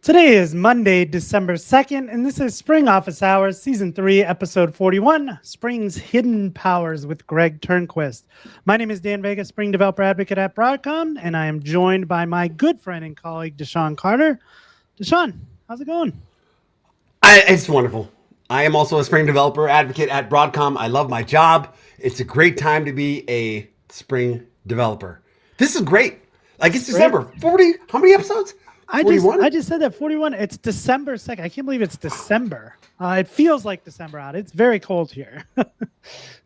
Today is Monday, December 2nd, and this is Spring Office Hours, Season 3, Episode 41, Spring's Hidden Powers with Greg Turnquist. My name is Dan Vega, Spring Developer Advocate at Broadcom, and I am joined by my good friend and colleague, DaShaun Carter. DaShaun, how's it going? It's wonderful. I am also a Spring Developer Advocate at Broadcom. I love my job. It's a great time to be a Spring developer. This is great. Like, it's December. 40, how many episodes? I just said that 41. It's December 2nd. I can't believe it's December. It feels like December out. It's very cold here.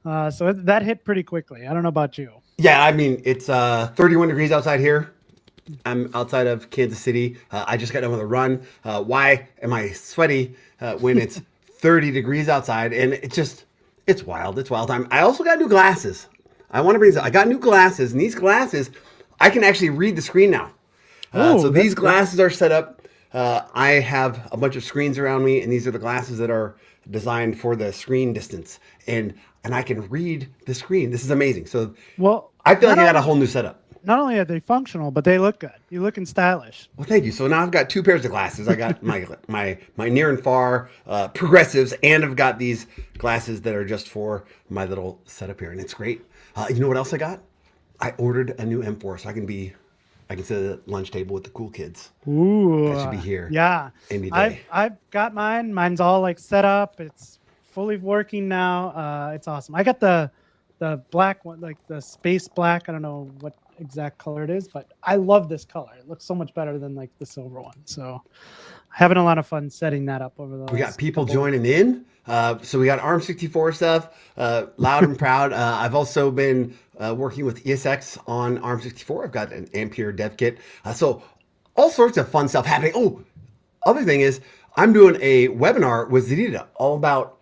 So that hit pretty quickly. I don't know about you. Yeah, I mean, it's 31 degrees outside here. I'm outside of Kansas City. I just got done with a run. Why am I sweaty when it's 30 degrees outside? And it's wild. It's wild time. I also got new glasses. I got new glasses, and these glasses, I can actually read the screen now. So these glasses are set up. I have a bunch of screens around me, and these are the glasses that are designed for the screen distance. And I can read the screen. This is amazing. So I feel like I got a whole new setup. Not only are they functional, but they look good. You're looking stylish. Well, thank you. So now I've got two pairs of glasses. I got my near and far progressives, and I've got these glasses that are just for my little setup here, and it's great. You know what else I got? I ordered a new M4, so I can sit at the lunch table with the cool kids. Ooh, that should be here. Yeah, any day. I've got mine. Mine's all like set up. It's fully working now. It's awesome. I got the black one, like the space black. I don't know what exact color it is, but I love this color. It looks so much better than like the silver one. So having a lot of fun setting that up over the We got people joining in. So we got ARM64 stuff, loud and proud. I've also been working with ESX on ARM64. I've got an Ampere dev kit. So all sorts of fun stuff happening. Oh, other thing is I'm doing a webinar with Zadida all about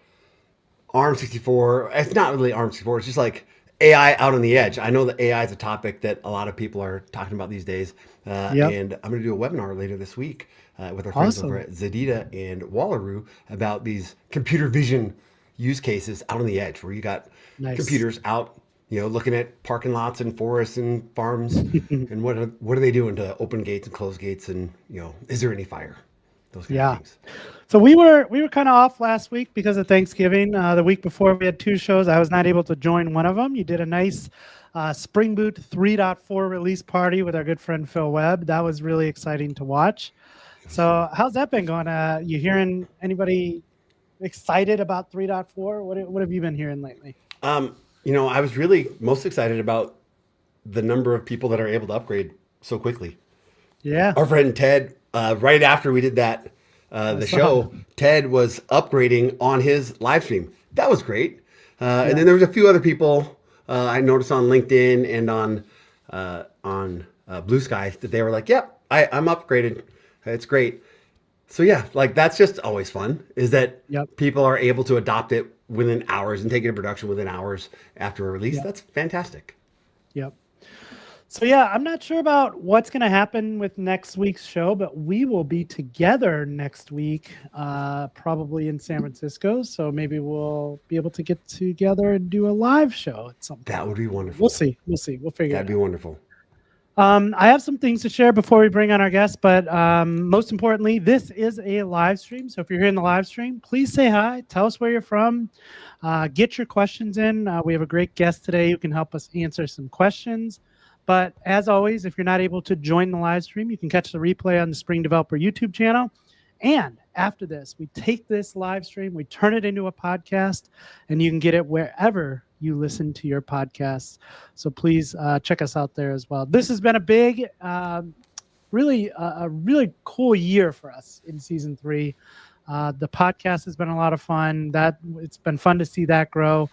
ARM64. It's not really ARM64. It's just like AI out on the edge. I know that AI is a topic that a lot of people are talking about these days. And I'm going to do a webinar later this week with our friends over at Zadida and Wallaroo about these computer vision use cases out on the edge, where you got computers out, looking at parking lots and forests and farms, and what are they doing to open gates and close gates, and is there any fire? Those kind of things. So we were kind of off last week because of Thanksgiving. The week before we had two shows. I was not able to join one of them. You did a nice Spring Boot 3.4 release party with our good friend Phil Webb. That was really exciting to watch. So how's that been going? You hearing anybody excited about 3.4? What have you been hearing lately? I was really most excited about the number of people that are able to upgrade so quickly. Yeah. Our friend Ted, right after we did that, the show, Ted was upgrading on his live stream. That was great. And then there was a few other people I noticed on LinkedIn and on Blue Sky that they were like, "Yep, I'm upgraded. It's great." So yeah, like that's just always fun. Is that people are able to adopt it within hours and take it to production within hours after a release? Yep. That's fantastic. Yep. So yeah, I'm not sure about what's going to happen with next week's show, but we will be together next week, probably in San Francisco. So maybe we'll be able to get together and do a live show at some point. That would be wonderful. We'll see. We'll figure it out. That'd be wonderful. I have some things to share before we bring on our guests, but most importantly, this is a live stream. So if you're here in the live stream, please say hi. Tell us where you're from. Get your questions in. We have a great guest today who can help us answer some questions. But as always, if you're not able to join the live stream, you can catch the replay on the Spring Developer YouTube channel. And after this, we take this live stream, we turn it into a podcast, and you can get it wherever you listen to your podcasts. So please check us out there as well. This has been a big, really cool year for us in Season 3. The podcast has been a lot of fun. It's been fun to see that grow.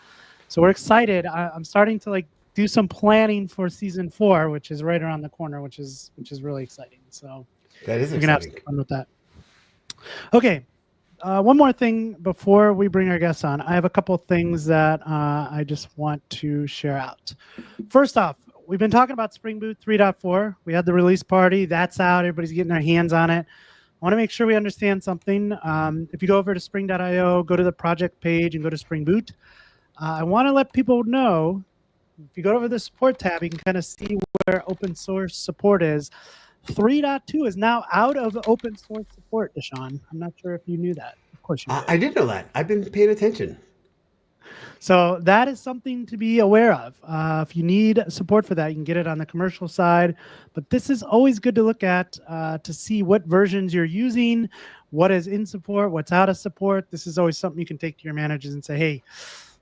So we're excited. I'm starting to do some planning for Season 4, which is right around the corner, which is really exciting. So that is exciting. We're gonna have some fun with that. Okay, one more thing before we bring our guests on. I have a couple things that I just want to share out. First off, we've been talking about Spring Boot 3.4. We had the release party. That's out. Everybody's getting their hands on it. I want to make sure we understand something. If you go over to spring.io, go to the project page and go to Spring Boot. I want to let people know, if you go over the support tab, you can kind of see where open source support is. 3.2 is now out of open source support, DaShaun. I'm not sure if you knew that. Of course you did. I did know that. I've been paying attention. So that is something to be aware of. If you need support for that, you can get it on the commercial side. But this is always good to look at to see what versions you're using, what is in support, what's out of support. This is always something you can take to your managers and say, hey,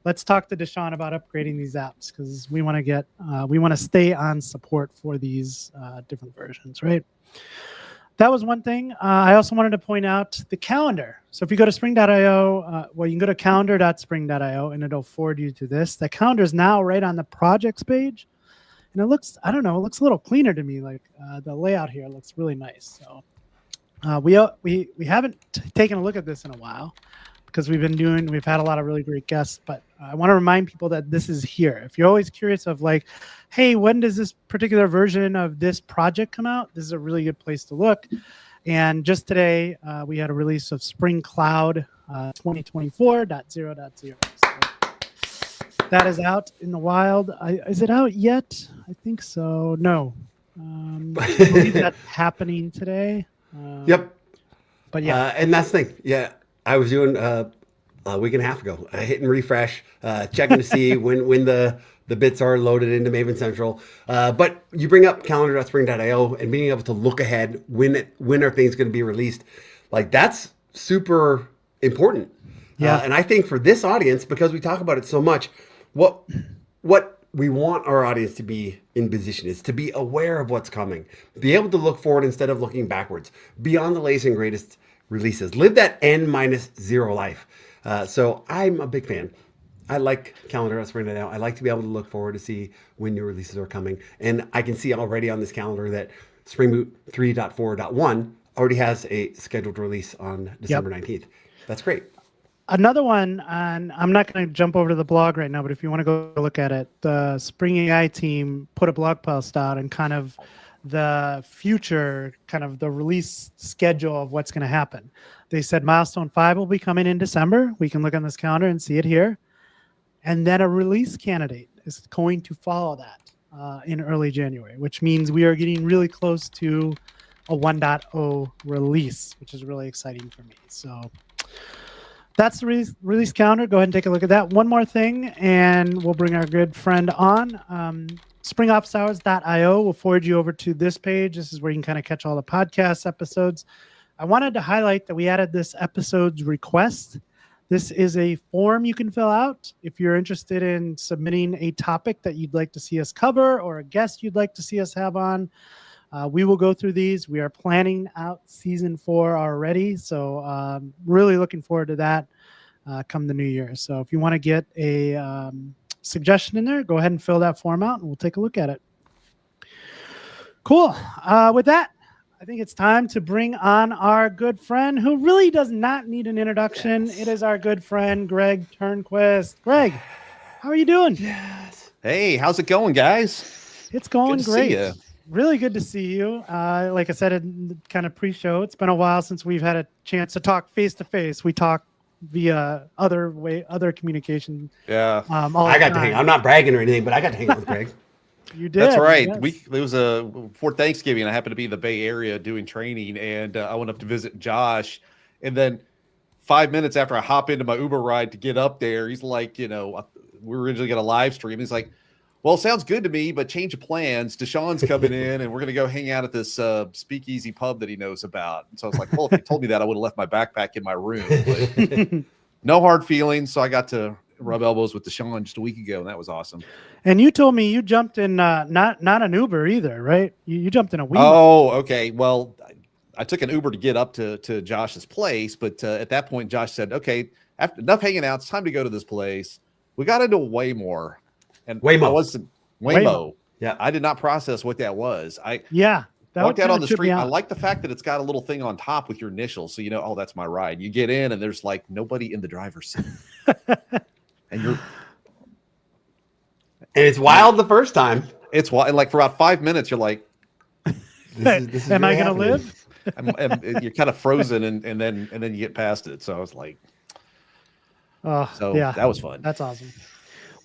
let's talk to DaShaun about upgrading these apps because we want to stay on support for these different versions, right? That was one thing. I also wanted to point out the calendar. So if you go to spring.io, well, you can go to calendar.spring.io and it'll forward you to this. The calendar is now right on the projects page. And it looks, I don't know, it looks a little cleaner to me. Like the layout here looks really nice. So we haven't taken a look at this in a while because we've had a lot of really great guests, but I want to remind people that this is here. If you're always curious of like, hey, when does this particular version of this project come out? This is a really good place to look. And just today, we had a release of Spring Cloud 2024.0.0. So that is out in the wild. Is it out yet? I think so. No. I believe that's happening today. Yep. But yeah. And that's the thing. Yeah. I was doing a week and a half ago, hitting refresh, checking to see when the bits are loaded into Maven Central. But you bring up calendar.spring.io and being able to look ahead when are things going to be released, like that's super important. Yeah. And I think for this audience, because we talk about it so much, what we want our audience to be in position is to be aware of what's coming, be able to look forward instead of looking backwards, beyond the latest and greatest releases, live that N-0 life. So I'm a big fan. I like calendar spring now. I like to be able to look forward to see when new releases are coming. And I can see already on this calendar that Spring Boot 3.4.1 already has a scheduled release on December 19th. That's great. Another one, and I'm not going to jump over to the blog right now, but if you want to go look at it, the Spring AI team put a blog post out and kind of the future, kind of the release schedule of what's going to happen. They said milestone 5 will be coming in December. We can look on this calendar and see it here. And then a release candidate is going to follow that in early January, which means we are getting really close to a 1.0 release, which is really exciting for me. So that's the release calendar. Go ahead and take a look at that. One more thing, and we'll bring our good friend on. SpringOfficeHours.io will forward you over to this page. This is where you can kind of catch all the podcast episodes. I wanted to highlight that we added this episode's request. This is a form you can fill out if you're interested in submitting a topic that you'd like to see us cover or a guest you'd like to see us have on. We will go through these. We are planning out season 4 already, so really looking forward to that come the new year. So if you want to get a suggestion in there, go ahead and fill that form out and we'll take a look at it. Cool. With that, I think it's time to bring on our good friend who really does not need an introduction. Yes. It is our good friend, Greg Turnquist. Greg, how are you doing? Yes. Hey, how's it going, guys? It's going great. See you. Really good to see you. Like I said in kind of pre-show, it's been a while since we've had a chance to talk face-to-face. We talk via other communication. Yeah. I got to hang. I'm not bragging or anything, but I got to hang out with Greg. You did. That's right. Yes. It was for Thanksgiving. I happened to be in the Bay Area doing training, and I went up to visit Josh. And then 5 minutes after I hop into my Uber ride to get up there, he's like, we're originally going to live stream. He's like, well, sounds good to me, but change of plans. DaShaun's coming in, and we're going to go hang out at this speakeasy pub that he knows about. And so I was like, well, if you told me that, I would have left my backpack in my room. But no hard feelings, so I got to rub elbows with DaShaun just a week ago, and that was awesome. And you told me you jumped in not an Uber either, right? You jumped in a Wemo. Oh, okay. Well, I took an Uber to get up to Josh's place, but at that point, Josh said, okay, after enough hanging out, it's time to go to this place. We got into Waymo. And Waymo. Yeah. I did not process what that was. Walked out on the street. I like the fact that it's got a little thing on top with your initials. So, oh, that's my ride. You get in and there's like nobody in the driver's seat. And it's wild the first time. It's wild. And like for about 5 minutes, you're like, this is am I going to live? and you're kind of frozen and then you get past it. So I was like, that was fun. That's awesome.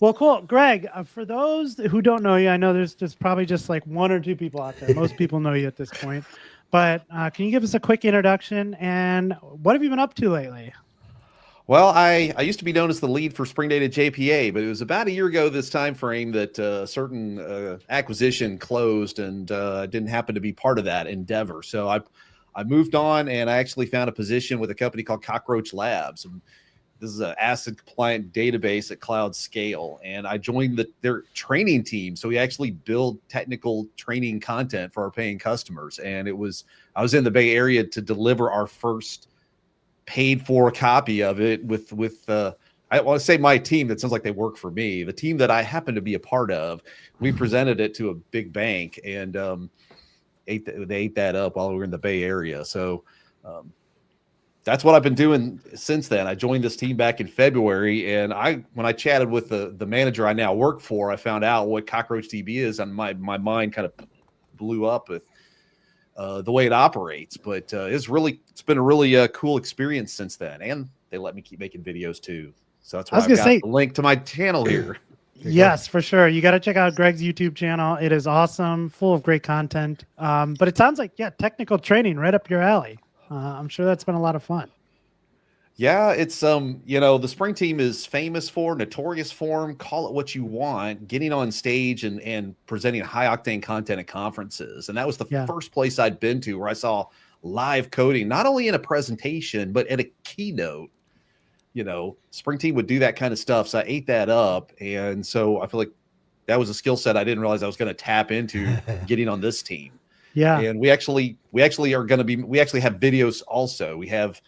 Well, cool. Greg, for those who don't know you, I know there's just probably just like one or two people out there. Most people know you at this point. But can you give us a quick introduction and what have you been up to lately? Well, I used to be known as the lead for Spring Data JPA, but it was about a year ago this time frame that a certain acquisition closed, and I didn't happen to be part of that endeavor. So I moved on, and I actually found a position with a company called Cockroach Labs. And this is an ACID compliant database at cloud scale, and I joined their training team. So we actually build technical training content for our paying customers, and I was in the Bay Area to deliver our first paid for a copy of it with I want to say my team. That sounds like they work for me. The team that I happen to be a part of, we presented it to a big bank, and they ate that up while we were in the Bay Area. So that's what I've been doing since then. I joined this team back in February, and when I chatted with the manager I now work for, I found out what CockroachDB is, and my mind kind of blew up with the way it operates. But it's been a really cool experience since then, and they let me keep making videos too. So that's why I've got the link to my channel here. Yes, for sure. You got to check out Greg's YouTube channel. It is awesome, full of great content. But it sounds like, technical training right up your alley. I'm sure that's been a lot of fun. Yeah, it's the Spring team is notorious for, call it what you want, getting on stage and presenting high octane content at conferences. And that was the first place I'd been to where I saw live coding, not only in a presentation, but at a keynote. Spring team would do that kind of stuff. So I ate that up. And so I feel like that was a skill set I didn't realize I was going to tap into getting on this team. Yeah. And we actually have videos also. We have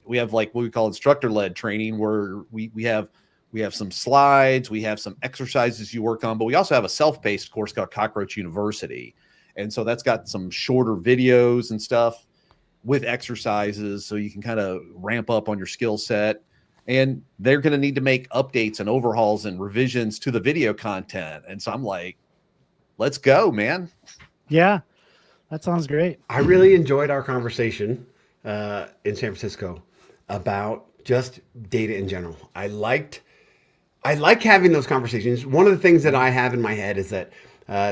like what we call instructor-led training, where we have some slides, we have some exercises you work on, but we also have a self-paced course called Cockroach University. And so that's got some shorter videos and stuff with exercises, so you can kind of ramp up on your skill set. And they're going to need to make updates and overhauls and revisions to the video content. And so I'm like, let's go, man. Yeah, that sounds great. I really enjoyed our conversation in San Francisco about just data in general. I like having those conversations. One of the things that I have in my head is that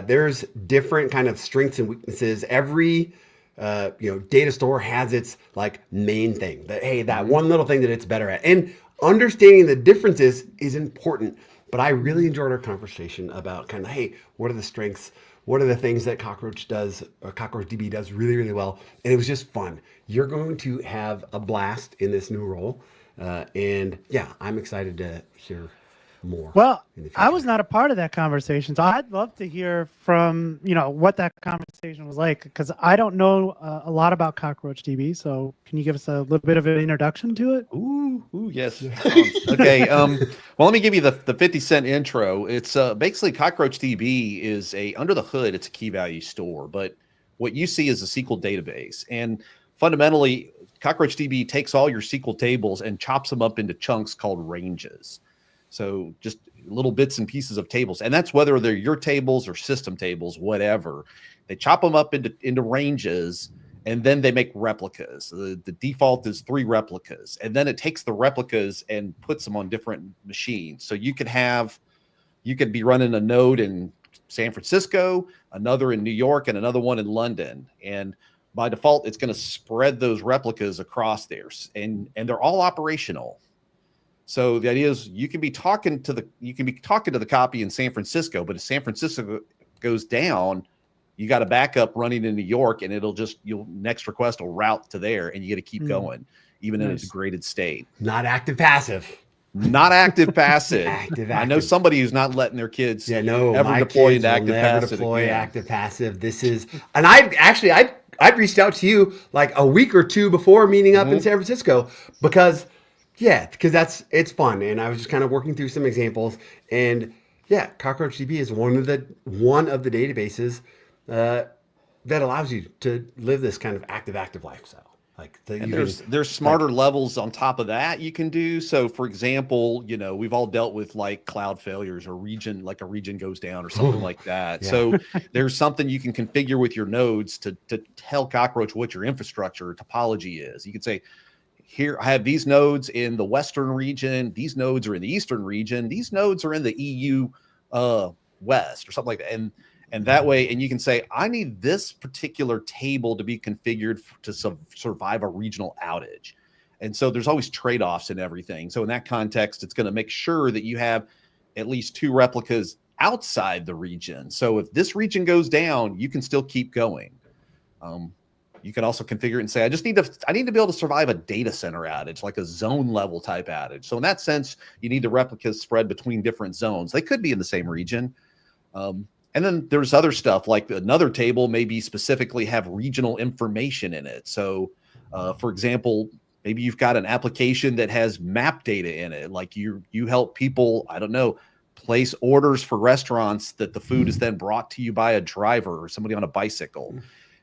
there's different kind of strengths and weaknesses. Every data store has its like main thing that one little thing that it's better at, and understanding the differences is important. But I really enjoyed our conversation about kind of, hey, what are the strengths? What are the things that Cockroach does, or CockroachDB does really, really well? And it was just fun. You're going to have a blast in this new role. And yeah, I'm excited to hear more. Well, I was not a part of that conversation, so I'd love to hear from what that conversation was like, because I don't know a lot about CockroachDB. So can you give us a little bit of an introduction to it? Ooh, yes. Okay. Well, let me give you the 50-cent intro. It's basically CockroachDB is under the hood, it's a key value store, but what you see is a SQL database, and fundamentally, CockroachDB takes all your SQL tables and chops them up into chunks called ranges. So just little bits and pieces of tables. And that's whether they're your tables or system tables, whatever. They chop them up into ranges, and then they make replicas. The default is 3 replicas. And then it takes the replicas and puts them on different machines. So you could be running a node in San Francisco, another in New York, and another one in London. And by default, it's going to spread those replicas across there. And they're all operational. So the idea is you can be talking to the copy in San Francisco, but if San Francisco goes down, you got a backup running in New York, and your next request will route to there, and you got to keep going, even in a degraded state. Not active passive. Not active passive. Active. I know somebody who's not letting their kids ever deploy into active passive. Deploy active passive. This is, and I'd reached out to you like a week or two before meeting up in San Francisco because it's fun. And I was just kind of working through some examples, and CockroachDB is one of the databases that allows you to live this kind of active lifestyle. Like there's smarter levels on top of that you can do. So for example, we've all dealt with like cloud failures or a region goes down or something like that. Yeah. So there's something you can configure with your nodes to tell Cockroach what your infrastructure or topology is. You could say, here I have these nodes in the Western region. These nodes are in the Eastern region. These nodes are in the EU West or something like that. And that way, and you can say, I need this particular table to be configured to survive a regional outage. And so there's always trade-offs in everything. So in that context, it's going to make sure that you have at least 2 replicas outside the region. So if this region goes down, you can still keep going. You can also configure it and say, I need to be able to survive a data center outage, like a zone level type outage. So in that sense, you need the replicas spread between different zones. They could be in the same region. And then there's other stuff like another table maybe specifically have regional information in it. So for example, maybe you've got an application that has map data in it. Like you help people, I don't know, place orders for restaurants that the food is then brought to you by a driver or somebody on a bicycle.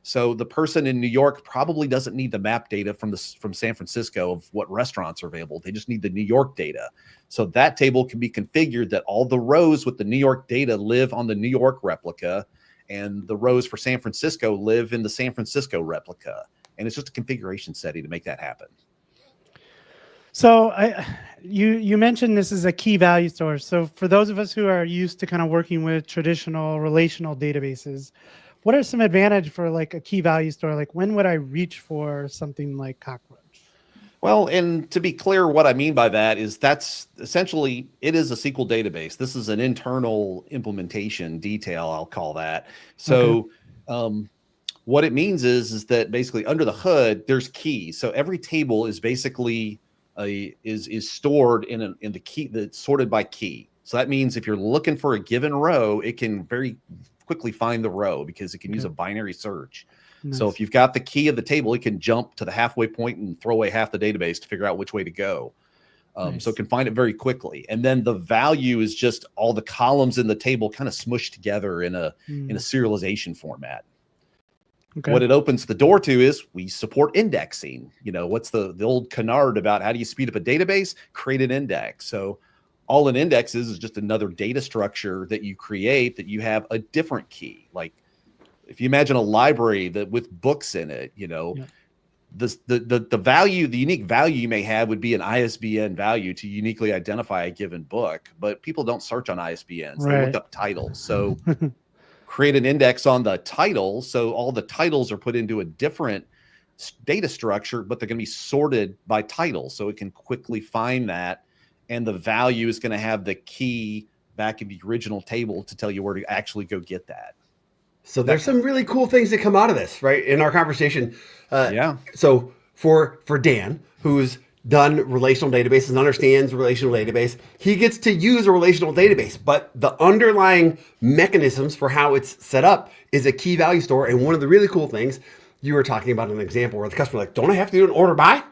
So the person in New York probably doesn't need the map data from San Francisco of what restaurants are available. They just need the New York data. So that table can be configured that all the rows with the New York data live on the New York replica, and the rows for San Francisco live in the San Francisco replica. And it's just a configuration setting to make that happen. So you mentioned this is a key value store. So for those of us who are used to kind of working with traditional relational databases, what are some advantage for like a key value store? Like when would I reach for something like Cockroach? Well, and to be clear, what I mean by that is that's essentially, it is a SQL database. This is an internal implementation detail, I'll call that. So what it means is that basically under the hood, there's keys. So every table is basically is stored in the key that's sorted by key. So that means if you're looking for a given row, it can very quickly find the row because it can use a binary search. Nice. So if you've got the key of the table, it can jump to the halfway point and throw away half the database to figure out which way to go. Nice. So it can find it very quickly. And then the value is just all the columns in the table kind of smushed together in a serialization format. Okay. What it opens the door to is we support indexing. You know, what's the old canard about how do you speed up a database? Create an index. So all an index is just another data structure that you create that you have a different key. Like if you imagine a library that with books in it, you know, the value, the unique value you may have would be an ISBN value to uniquely identify a given book, but people don't search on ISBNs. Right. They look up titles. So create an index on the title. So all the titles are put into a different data structure, but they're going to be sorted by title. So it can quickly find that. And the value is going to have the key back in the original table to tell you where to actually go get that. So there's some really cool things that come out of this, right? In our conversation. So for Dan, who's done relational databases and understands relational database, he gets to use a relational database, but the underlying mechanisms for how it's set up is a key value store. And one of the really cool things, you were talking about an example where the customer like, don't I have to do an order by?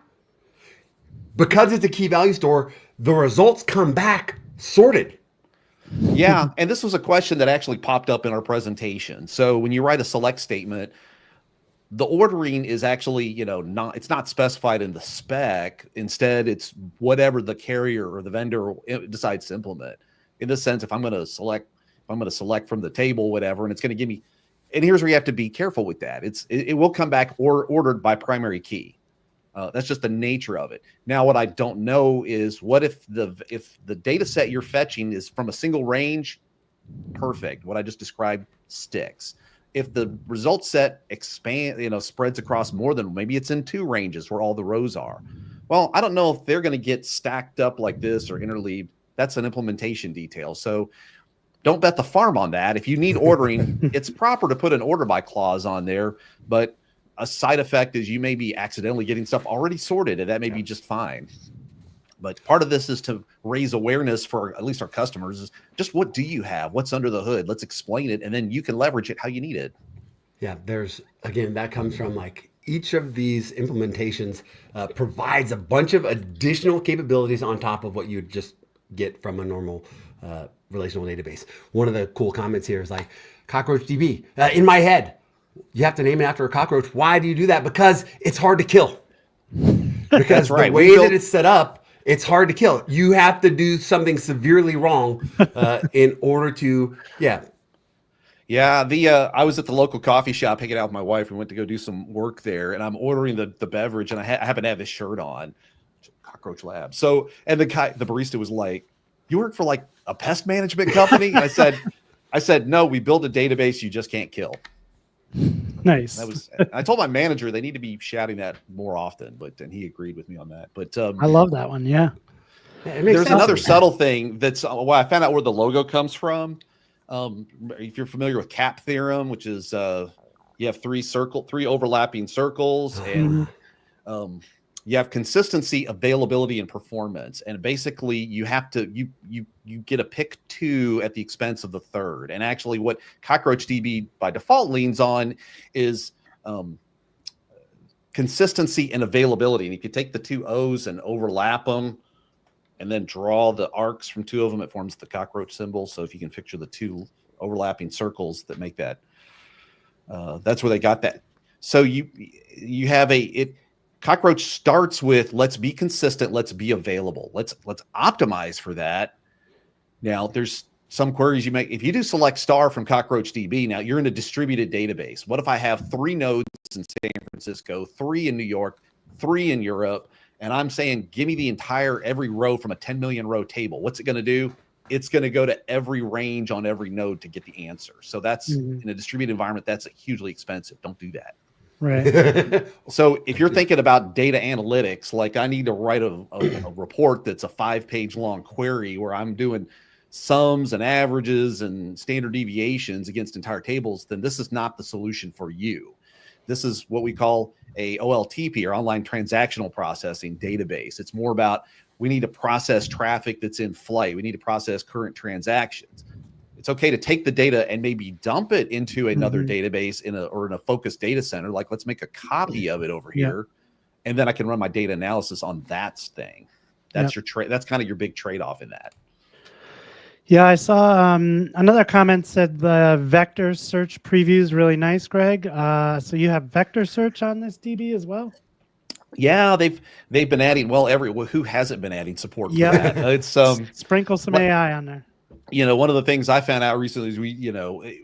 Because it's a key value store, the results come back sorted. Yeah, and this was a question that actually popped up in our presentation. So when you write a select statement, the ordering is actually, you know, it's not specified in the spec. Instead, it's whatever the carrier or the vendor decides to implement. In this sense, if I'm going to select from the table, whatever, and it's going to give me, and here's where you have to be careful with that. It will come back ordered by primary key. That's just the nature of it. Now, what I don't know is what if the data set you're fetching is from a single range? Perfect. What I just described sticks. If the result set spreads across more than, maybe it's in 2 ranges where all the rows are. Well, I don't know if they're going to get stacked up like this or interleaved. That's an implementation detail. So don't bet the farm on that. If you need ordering, it's proper to put an order by clause on there, but a side effect is you may be accidentally getting stuff already sorted, and that may be just fine. But part of this is to raise awareness for at least our customers is just what do you have? What's under the hood? Let's explain it, and then you can leverage it how you need it. Yeah, again, that comes from like each of these implementations provides a bunch of additional capabilities on top of what you just get from a normal relational database. One of the cool comments here is like, CockroachDB, in my head, you have to name it after a cockroach. Why do you do that? Because it's hard to kill. Because the way that it's set up, it's hard to kill. You have to do something severely wrong in order to, Yeah, I was at the local coffee shop hanging out with my wife. We went to go do some work there, and I'm ordering the beverage, and I happen to have this shirt on, Cockroach Lab. So, and the barista was like, "You work for like a pest management company?" And I said, "No, we build a database you just can't kill." Nice. I told my manager they need to be shouting that more often, and he agreed with me on that. But I love that one. Yeah. There's another subtle thing that's I found out where the logo comes from. If you're familiar with CAP theorem, which is you have three overlapping circles, and you have consistency, availability, and performance. And basically, you have to you get a pick two at the expense of the third. And actually, what CockroachDB by default leans on is consistency and availability. And if you take the two O's and overlap them, and then draw the arcs from two of them, it forms the cockroach symbol. So if you can picture the two overlapping circles that make that, that's where they got that. So you have cockroach starts with, let's be consistent, let's be available, let's optimize for that. Now there's some queries you make. If you do select star from CockroachDB, now you're in a distributed database. What if I have 3 nodes in San Francisco, 3 in New York, 3 in Europe, and I'm saying, give me the every row from a 10 million row table. What's it going to do? It's going to go to every range on every node to get the answer. So that's in a distributed environment, that's hugely expensive. Don't do that. Right. So if you're thinking about data analytics, like I need to write a report that's a 5-page long query where I'm doing sums and averages and standard deviations against entire tables, then this is not the solution for you. This is what we call a OLTP, or online transactional processing database. It's more about, we need to process traffic that's in flight. We need to process current transactions. It's okay to take the data and maybe dump it into another database in a focused data center. Like, let's make a copy of it over here, and then I can run my data analysis on that thing. That's your trade. That's kind of your big trade-off in that. Yeah, I saw another comment said the vector search preview is really nice, Greg. So you have vector search on this DB as well? Yeah, they've been adding, who hasn't been adding support for that? It's sprinkle some AI on there. You know, one of the things I found out recently is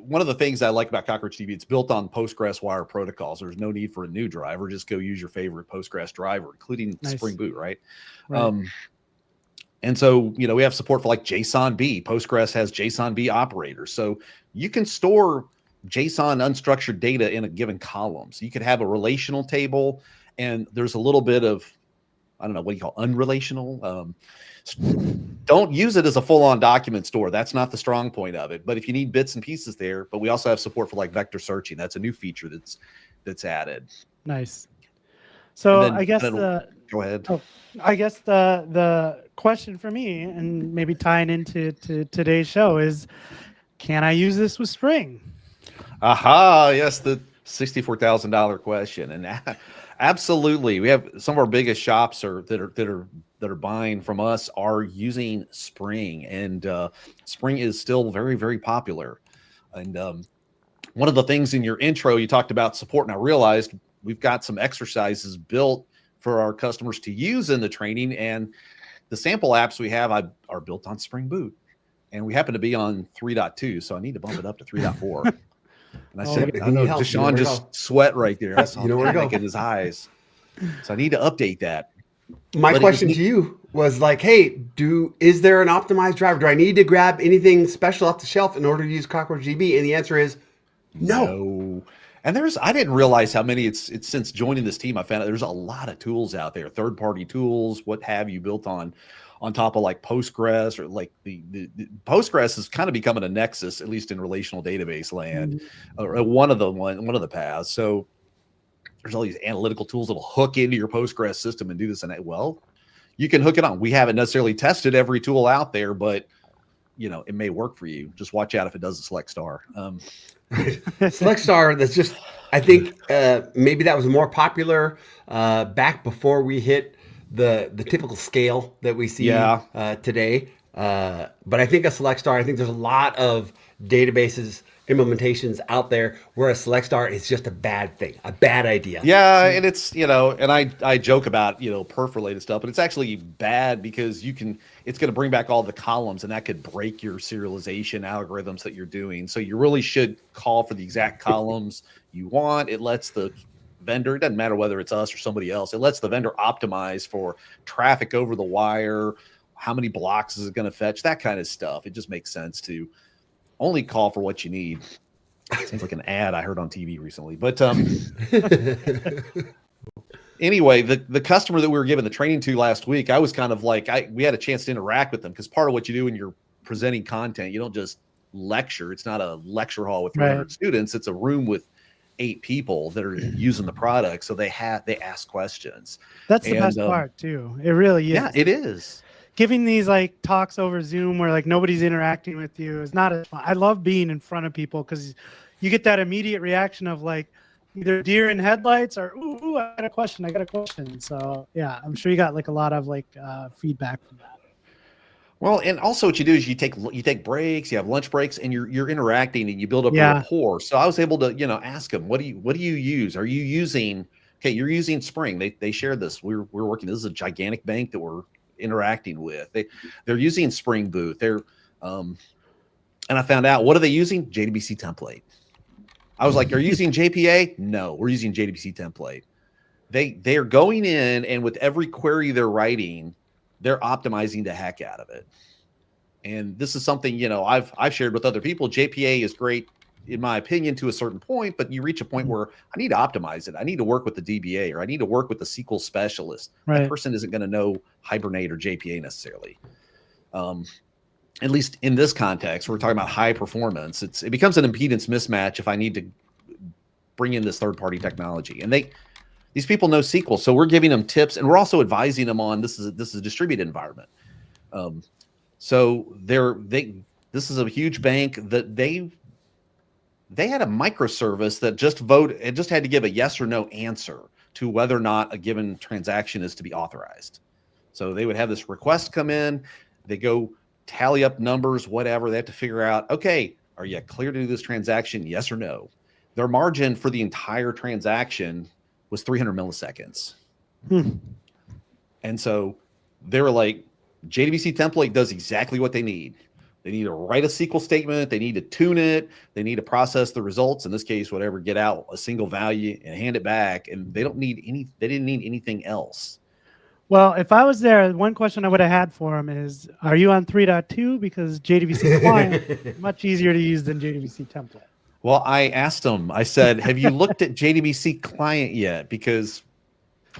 one of the things I like about CockroachDB, it's built on Postgres wire protocols. There's no need for a new driver. Just go use your favorite Postgres driver, including Spring Boot, right? And so, we have support for like JSON-B. Postgres has JSON-B operators. So you can store JSON unstructured data in a given column. So you could have a relational table, and there's a little bit of, I don't know, what do you call unrelational? Don't use it as a full-on document store. That's not the strong point of it. But if you need bits and pieces there, but we also have support for like vector searching. That's a new feature that's added. Nice. So then, I guess go ahead. Oh, I guess the question for me, and maybe tying into today's show, is, can I use this with Spring? Aha, yes, the $64,000 question. And absolutely, we have some of our biggest shops that are buying from us are using Spring, and Spring is still very, very popular. And one of the things in your intro, you talked about support, and I realized we've got some exercises built for our customers to use in the training, and the sample apps we have are built on Spring Boot, and we happen to be on 3.2, so I need to bump it up to 3.4. And I said, I know, DaShaun just sweat right there. I saw panic in his eyes. So I need to update that. My question to you was like, hey, is there an optimized driver? Do I need to grab anything special off the shelf in order to use CockroachDB? And the answer is no. And I didn't realize how many it's since joining this team. I found out there's a lot of tools out there, third-party tools, what have you, built on top of like Postgres, or like the Postgres is kind of becoming a nexus, at least in relational database land, or one of the paths. So there's all these analytical tools that'll hook into your Postgres system and do this and that. Well, you can hook it on. We haven't necessarily tested every tool out there, but it may work for you. Just watch out if it doesn't select star. Select star. That's just, I think maybe that was more popular back before we hit the typical scale that we see today. But I think a select star, I think there's a lot of databases implementations out there where a select star is just a bad thing, a bad idea. Yeah, and it's, and I joke about, perf related stuff, but it's actually bad because it's going to bring back all the columns, and that could break your serialization algorithms that you're doing. So you really should call for the exact columns you want. It lets the vendor, it doesn't matter whether it's us or somebody else, it lets the vendor optimize for traffic over the wire, how many blocks is it going to fetch, that kind of stuff. It just makes sense to only call for what you need. Seems like an ad I heard on TV recently. But anyway, the customer that we were giving the training to last week, I was kind of like, we had a chance to interact with them, because part of what you do when you're presenting content, you don't just lecture. It's not a lecture hall with 300 students. It's a room with 8 people that are using the product. So they ask questions. That's the best part too. It really is. Yeah, it is. Giving these like talks over Zoom where like nobody's interacting with you is not as fun. I love being in front of people because you get that immediate reaction of like either deer in headlights or ooh, I got a question. So yeah, I'm sure you got like a lot of like feedback from that. Well, and also what you do is you take breaks, you have lunch breaks, and you're interacting and you build up a rapport. So I was able to ask them, what do you use? Are you using you're using Spring? They shared this. We're working. This is a gigantic bank that we're interacting with. They're using Spring Boot. And I found out, what are they using? JdbcTemplate. I was like, are you using JPA? No, we're using JdbcTemplate. They are going in, and with every query they're writing, they're optimizing the heck out of it. And this is something, I've shared with other people. JPA is great, in my opinion, to a certain point, but you reach a point where I need to optimize it. I need to work with the DBA, or I need to work with the SQL specialist. Right. That person isn't going to know Hibernate or JPA necessarily. At least in this context, we're talking about high performance. It becomes an impedance mismatch if I need to bring in this third-party technology. And these people know SQL, so we're giving them tips, and we're also advising them on this is a distributed environment. So this is a huge bank that they had a microservice that just had to give a yes or no answer to whether or not a given transaction is to be authorized. So they would have this request come in, they go tally up numbers, whatever. They have to figure out, okay, are you clear to do this transaction? Yes or no. Their margin for the entire transaction was 300 milliseconds. And so they were like, JdbcTemplate does exactly what they need. They need to write a SQL statement. They need to tune it. They need to process the results. In this case, whatever, get out a single value and hand it back. And they didn't need anything else. Well, if I was there, one question I would have had for him is, are you on 3.2? Because JDBC client is much easier to use than JdbcTemplate. Well, I asked him, I said, have you looked at JDBC client yet? Because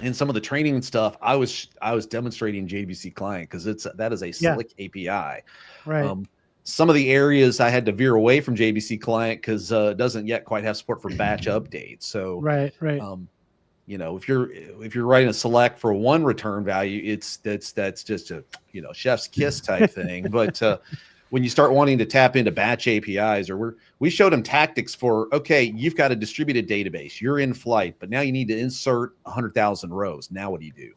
in some of the training and stuff, I was demonstrating JDBC client because that is a slick API. Right. Some of the areas I had to veer away from JDBC client because it doesn't yet quite have support for batch updates. So right. If you're writing a select for one return value, that's just a chef's kiss type thing. But when you start wanting to tap into batch APIs, or we showed them tactics for, okay, you've got a distributed database, you're in flight, but now you need to insert 100,000 rows. Now what do you do?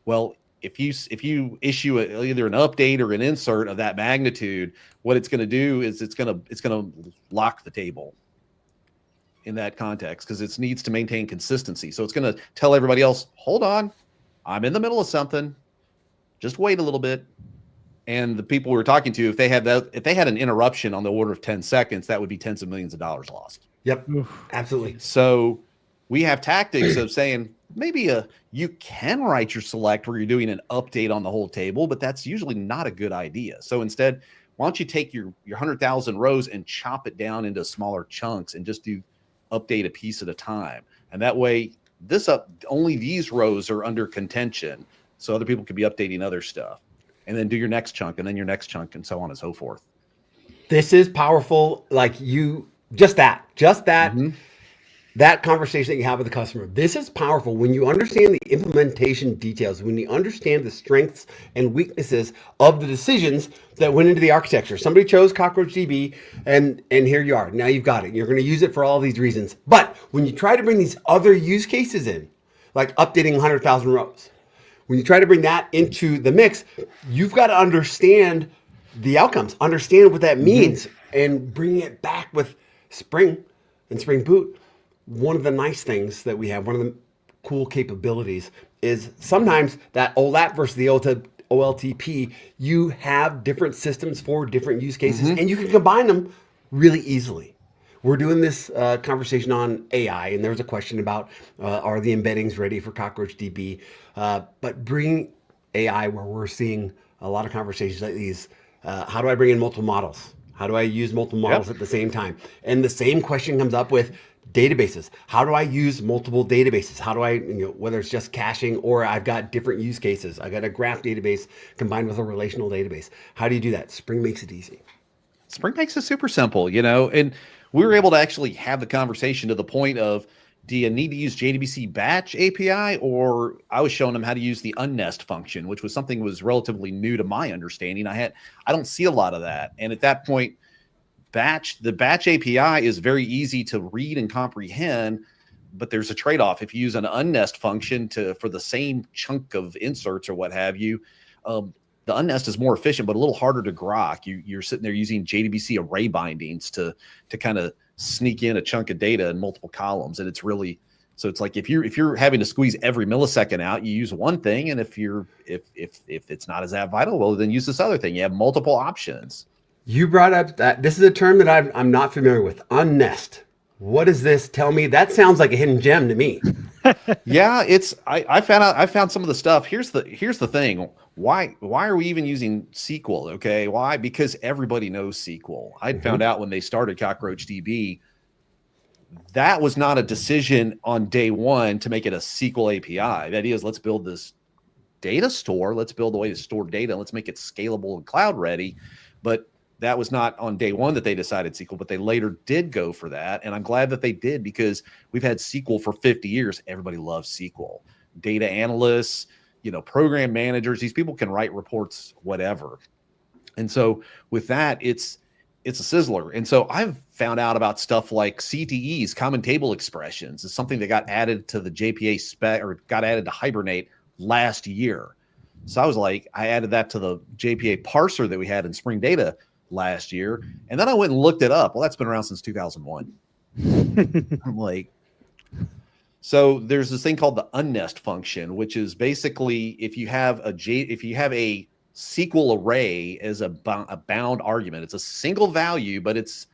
Well, if you issue either an update or an insert of that magnitude, what it's going to do is it's going to lock the table in that context, because it needs to maintain consistency. So it's going to tell everybody else, hold on, I'm in the middle of something, just wait a little bit. And the people we were talking to, if they had an interruption on the order of 10 seconds, that would be tens of millions of dollars lost. Yep, absolutely. So we have tactics of saying, maybe you can write your select where you're doing an update on the whole table, but that's usually not a good idea. So instead, why don't you take your 100,000 rows and chop it down into smaller chunks and just do update a piece at a time. And that way, only these rows are under contention, so other people could be updating other stuff. And then do your next chunk, and then your next chunk, and so on and so forth. This is powerful. Like just that. Mm-hmm. That conversation that you have with the customer, this is powerful when you understand the implementation details, when you understand the strengths and weaknesses of the decisions that went into the architecture. Somebody chose CockroachDB, and here you are. Now you've got it. You're going to use it for all these reasons. But when you try to bring these other use cases in, like updating 100,000 rows, when you try to bring that into the mix, you've got to understand the outcomes, understand what that means. and bringing it back with Spring and Spring Boot. One of the nice things that we have, one of the cool capabilities, is sometimes that OLAP versus the OLTP, you have different systems for different use cases, and you can combine them really easily. We're doing this conversation on AI, and there was a question about are the embeddings ready for CockroachDB? But bring AI where we're seeing a lot of conversations like these. How do I bring in multiple models? How do I use multiple models at the same time? And the same question comes up with databases. How do I use multiple databases? How do I, whether it's just caching or I've got different use cases. I got a graph database combined with a relational database. How do you do that? Spring makes it easy. Spring makes it super simple, and we were able to actually have the conversation to the point of, do you need to use JDBC batch API? Or I was showing them how to use the unnest function, which was something that was relatively new to my understanding. I don't see a lot of that. And at that point, the batch API is very easy to read and comprehend, but there's a trade-off. If you use an unnest function for the same chunk of inserts or what have you, the unnest is more efficient, but a little harder to grok. You're sitting there using JDBC array bindings to kind of sneak in a chunk of data in multiple columns. And it's really, so it's like, if you're having to squeeze every millisecond out, you use one thing. And if it's not as that vital, well, then use this other thing. You have multiple options. You brought up that this is a term that I'm not familiar with. Unnest. What is this? Tell me. That sounds like a hidden gem to me. Yeah, I found some of the stuff. Here's the thing. Why are we even using SQL? Okay. Why? Because everybody knows SQL. I'd found out when they started CockroachDB, that was not a decision on day one to make it a SQL API. The idea is, let's build this data store. Let's build a way to store data. Let's make it scalable and cloud ready. But that was not on day one that they decided SQL, but they later did go for that. And I'm glad that they did, because we've had SQL for 50 years. Everybody loves SQL. Data analysts, program managers, these people can write reports, whatever. And so with that, it's a sizzler. And so I've found out about stuff like CTEs, common table expressions, is something that got added to the JPA spec, or got added to Hibernate last year. So I was like, I added that to the JPA parser that we had in Spring Data last year. And then I went and looked it up. Well, that's been around since 2001. I'm like, so there's this thing called the unnest function, which is basically if you have a SQL array as a bound argument, it's a single value, but it's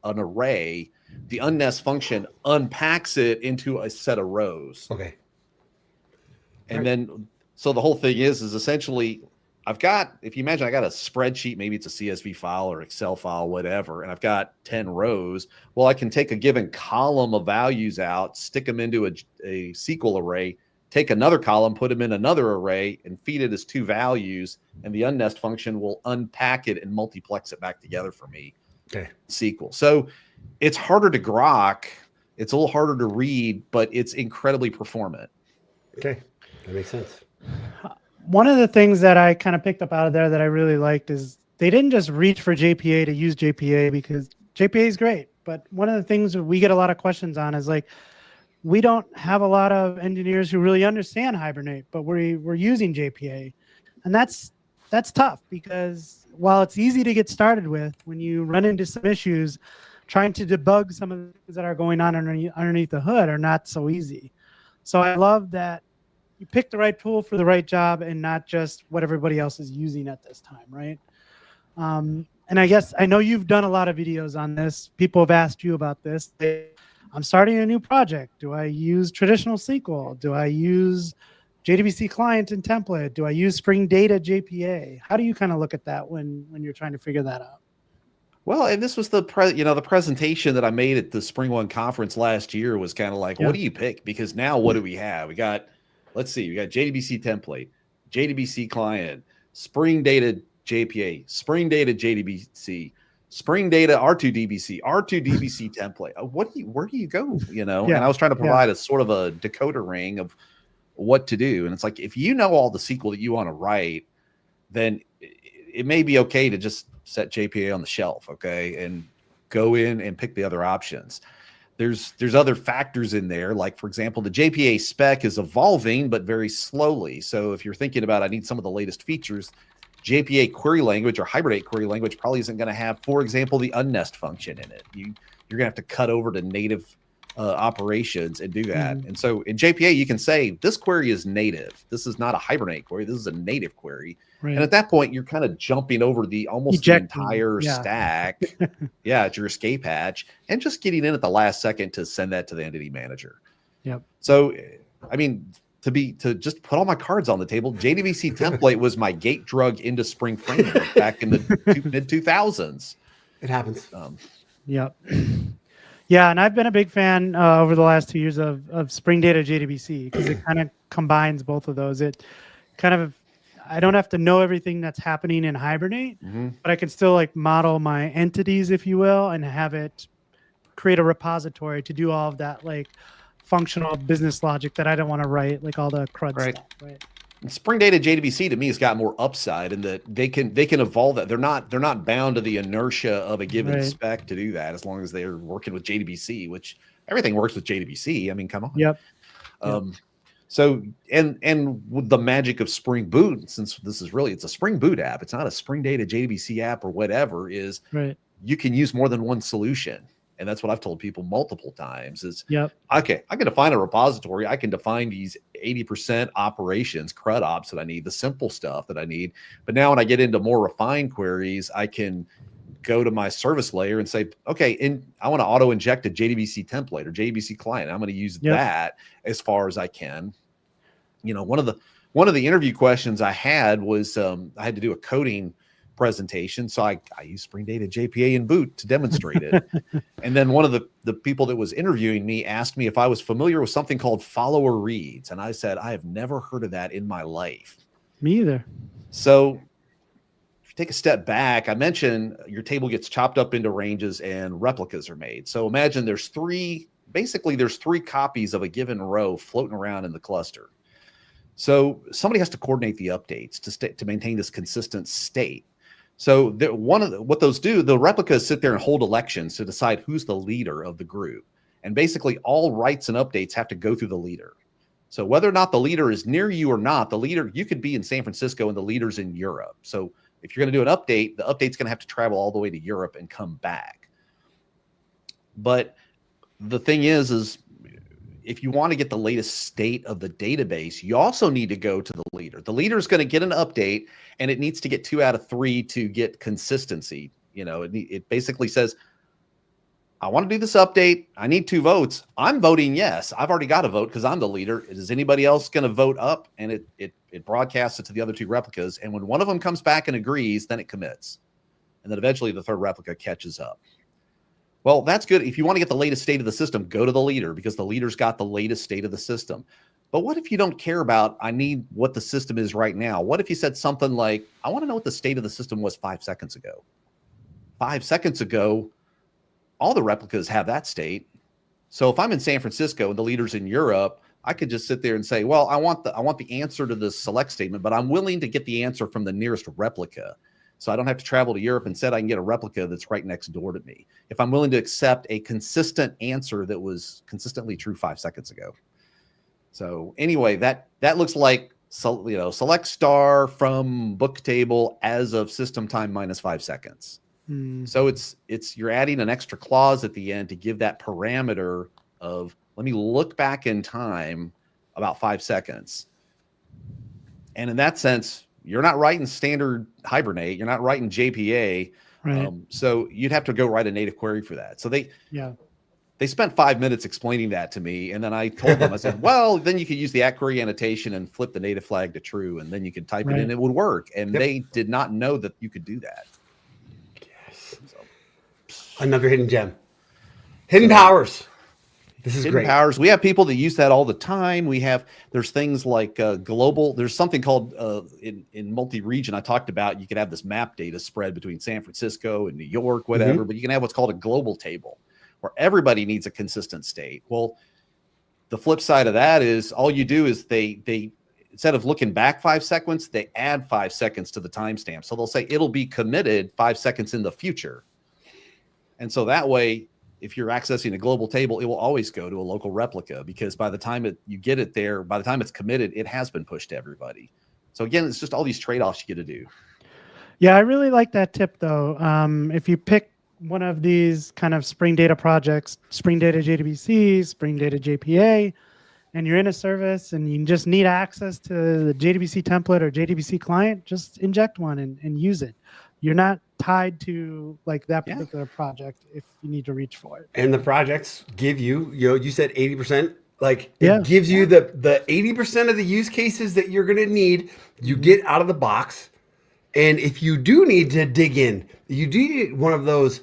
an array. The unnest function unpacks it into a set of rows. Okay. And then, so the whole thing is essentially, if you imagine I got a spreadsheet, maybe it's a CSV file or Excel file, whatever, and I've got 10 rows. Well, I can take a given column of values out, stick them into a SQL array, take another column, put them in another array, and feed it as two values. And the unnest function will unpack it and multiplex it back together for me. Okay. SQL. So it's harder to grok. It's a little harder to read, but it's incredibly performant. Okay. That makes sense. One of the things that I kind of picked up out of there that I really liked is they didn't just reach for JPA to use JPA, because JPA is great. But one of the things that we get a lot of questions on is like, we don't have a lot of engineers who really understand Hibernate, but we're using JPA. And that's tough, because while it's easy to get started with, when you run into some issues, trying to debug some of the things that are going on underneath the hood are not so easy. So I love that you pick the right tool for the right job and not just what everybody else is using at this time, right? And I guess I know you've done a lot of videos on this. People have asked you about this. I'm starting a new project. Do I use traditional SQL? Do I use JDBC client and template? Do I use Spring Data JPA? How do you kind of look at that when you're trying to figure that out? Well, and this was the presentation that I made at the Spring One conference last year was kind of like, what do you pick? Because now what do we have? We got JDBC template, JDBC client, Spring Data JPA, Spring Data JDBC, Spring Data R2DBC, R2DBC template. Where do you go? And I was trying to provide a sort of a decoder ring of what to do. And it's like, if you know all the SQL that you want to write, then it may be okay to just set JPA on the shelf, okay, and go in and pick the other options. There's other factors in there, like, for example, the JPA spec is evolving, but very slowly. So if you're thinking about, I need some of the latest features, JPA query language or Hibernate query language probably isn't going to have, for example, the unnest function in it. You're going to have to cut over to native operations and do that. And so in JPA, you can say this query is native. This is not a Hibernate query. This is a native query. Right. And at that point, you're kind of jumping over the entire stack. At your escape hatch and just getting in at the last second to send that to the entity manager. Yep. So, I mean, to just put all my cards on the table, JdbcTemplate was my gate drug into Spring Framework back in the mid 2000s. It happens. Yep. Yeah, and I've been a big fan over the last 2 years of Spring Data JDBC because it kind of combines both of those. It kind of, I don't have to know everything that's happening in Hibernate, but I can still like model my entities, if you will, and have it create a repository to do all of that like functional business logic that I don't want to write, like all the CRUD stuff. Right. Spring Data JDBC to me has got more upside in that they can evolve that. They're not bound to the inertia of a given spec to do that as long as they're working with JDBC, which everything works with JDBC. I mean, come on. Yep. So and with the magic of Spring Boot, since this is really it's a Spring Boot app, it's not a Spring Data JDBC app or whatever, is you can use more than one solution. And that's what I've told people multiple times is, okay, I can define a repository. I can define these 80% operations, CRUD ops that I need, the simple stuff that I need. But now when I get into more refined queries, I can go to my service layer and say, okay, I want to auto inject a JdbcTemplate or JDBC client. I'm going to use that as far as I can. You know, one of the interview questions I had was I had to do a coding presentation. So I use Spring Data JPA in Boot to demonstrate it. And then one of the people that was interviewing me asked me if I was familiar with something called follower reads. And I said, I have never heard of that in my life. Me either. So if you take a step back, I mentioned your table gets chopped up into ranges and replicas are made. So imagine there's three copies of a given row floating around in the cluster. So somebody has to coordinate the updates to maintain this consistent state. So what those do, the replicas sit there and hold elections to decide who's the leader of the group. And basically all writes and updates have to go through the leader. So whether or not the leader is near you or not, the leader, you could be in San Francisco and the leader's in Europe. So if you're going to do an update, the update's going to have to travel all the way to Europe and come back. But the thing is if you want to get the latest state of the database, you also need to go to the leader. The leader is going to get an update, and it needs to get 2 out of 3 to get consistency. You know, it basically says, I want to do this update. I need 2 votes. I'm voting yes. I've already got a vote because I'm the leader. Is anybody else going to vote up? And it broadcasts it to the other 2 replicas. And when one of them comes back and agrees, then it commits. And then eventually the 3rd replica catches up. Well, that's good. If you want to get the latest state of the system, go to the leader because the leader's got the latest state of the system. But what if you don't care about, I need what the system is right now? What if you said something like, I want to know what the state of the system was 5 seconds ago? 5 seconds ago, all the replicas have that state. So if I'm in San Francisco and the leader's in Europe, I could just sit there and say, well, I want the answer to this select statement, but I'm willing to get the answer from the nearest replica. So I don't have to travel to Europe. Instead, I can get a replica that's right next door to me. If I'm willing to accept a consistent answer that was consistently true 5 seconds ago. So anyway, that looks like, select star from book table as of system time minus 5 seconds. So you're adding an extra clause at the end to give that parameter of, let me look back in time about 5 seconds. And in that sense, you're not writing standard Hibernate. You're not writing JPA. Right. So you'd have to go write a native query for that. So they spent 5 minutes explaining that to me. And then I told them, I said, well, then you could use the @query annotation and flip the native flag to true. And then you could type it in, it would work. And they did not know that you could do that. Yes. So. Another hidden gem. Hidden powers. This is great. Powers. We have people that use that all the time. There's things like global. There's something called in multi-region I talked about. You could have this map data spread between San Francisco and New York, whatever. But you can have what's called a global table, where everybody needs a consistent state. Well, the flip side of that is all you do is they instead of looking back 5 seconds, they add 5 seconds to the timestamp. So they'll say it'll be committed 5 seconds in the future, and so that way, if you're accessing a global table, it will always go to a local replica because by the time you get it there, by the time it's committed, it has been pushed to everybody. So again, it's just all these trade-offs you get to do. Yeah, I really like that tip though. If you pick one of these kind of Spring Data projects, Spring Data JDBC, Spring Data JPA, and you're in a service and you just need access to the JDBC template or JDBC client, just inject one and use it. You're not tied to like that particular project if you need to reach for it. And the projects give you, you said 80%. Like Yeah. it gives you the 80% of the use cases that you're going to need. You get out of the box. And if you do need to dig in, you do need one of those,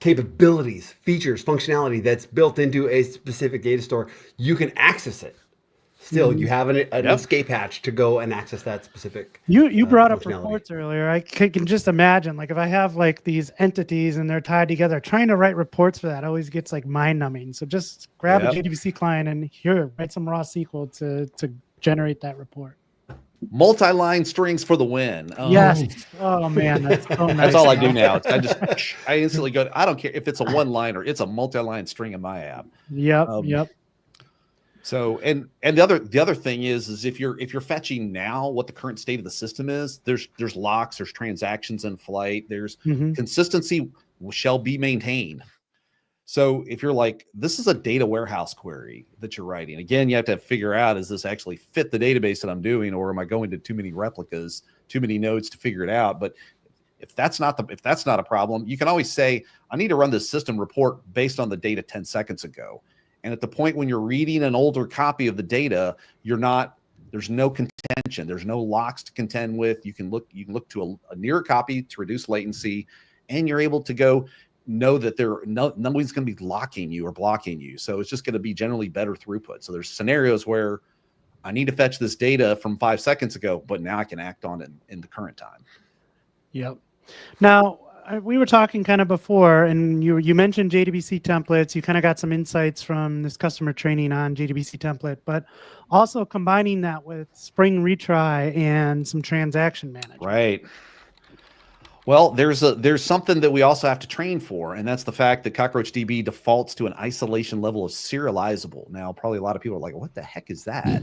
capabilities, features, functionality that's built into a specific data store. You can access it. Still, you have an escape hatch to go and access that specific. You brought up functionality. reports earlier. I can just imagine, like, if I have like these entities and they're tied together, trying to write reports for that always gets like mind numbing. So just grab a JDBC client and write some raw SQL to generate that report. Multi-line strings for the win. Yes. Oh man, that's so nice. That's all I do now. I instantly go. I don't care if it's a one-liner. It's a multi-line string in my app. Yep. So and the other thing is if you're fetching now what the current state of the system is, there's locks, there's transactions in flight, there's consistency shall be maintained. So if you're like, this is a data warehouse query that you're writing, again, you have to figure out, does this actually fit the database that I'm doing, or am I going to too many replicas, too many nodes to figure it out? But if that's not a problem, you can always say, I need to run this system report based on the data 10 seconds ago. And at the point when you're reading an older copy of the data, there's no contention. There's no locks to contend with. You can look to a nearer copy to reduce latency, and you're able to know that nobody's going to be locking you or blocking you. So it's just going to be generally better throughput. So there's scenarios where I need to fetch this data from 5 seconds ago, but now I can act on it in the current time. Yep. Now, we were talking kind of before, and you mentioned JDBC templates. You kind of got some insights from this customer training on JDBC template, but also combining that with Spring Retry and some transaction management. Right. Well, there's something that we also have to train for, and that's the fact that CockroachDB defaults to an isolation level of serializable. Now, probably a lot of people are like, what the heck is that?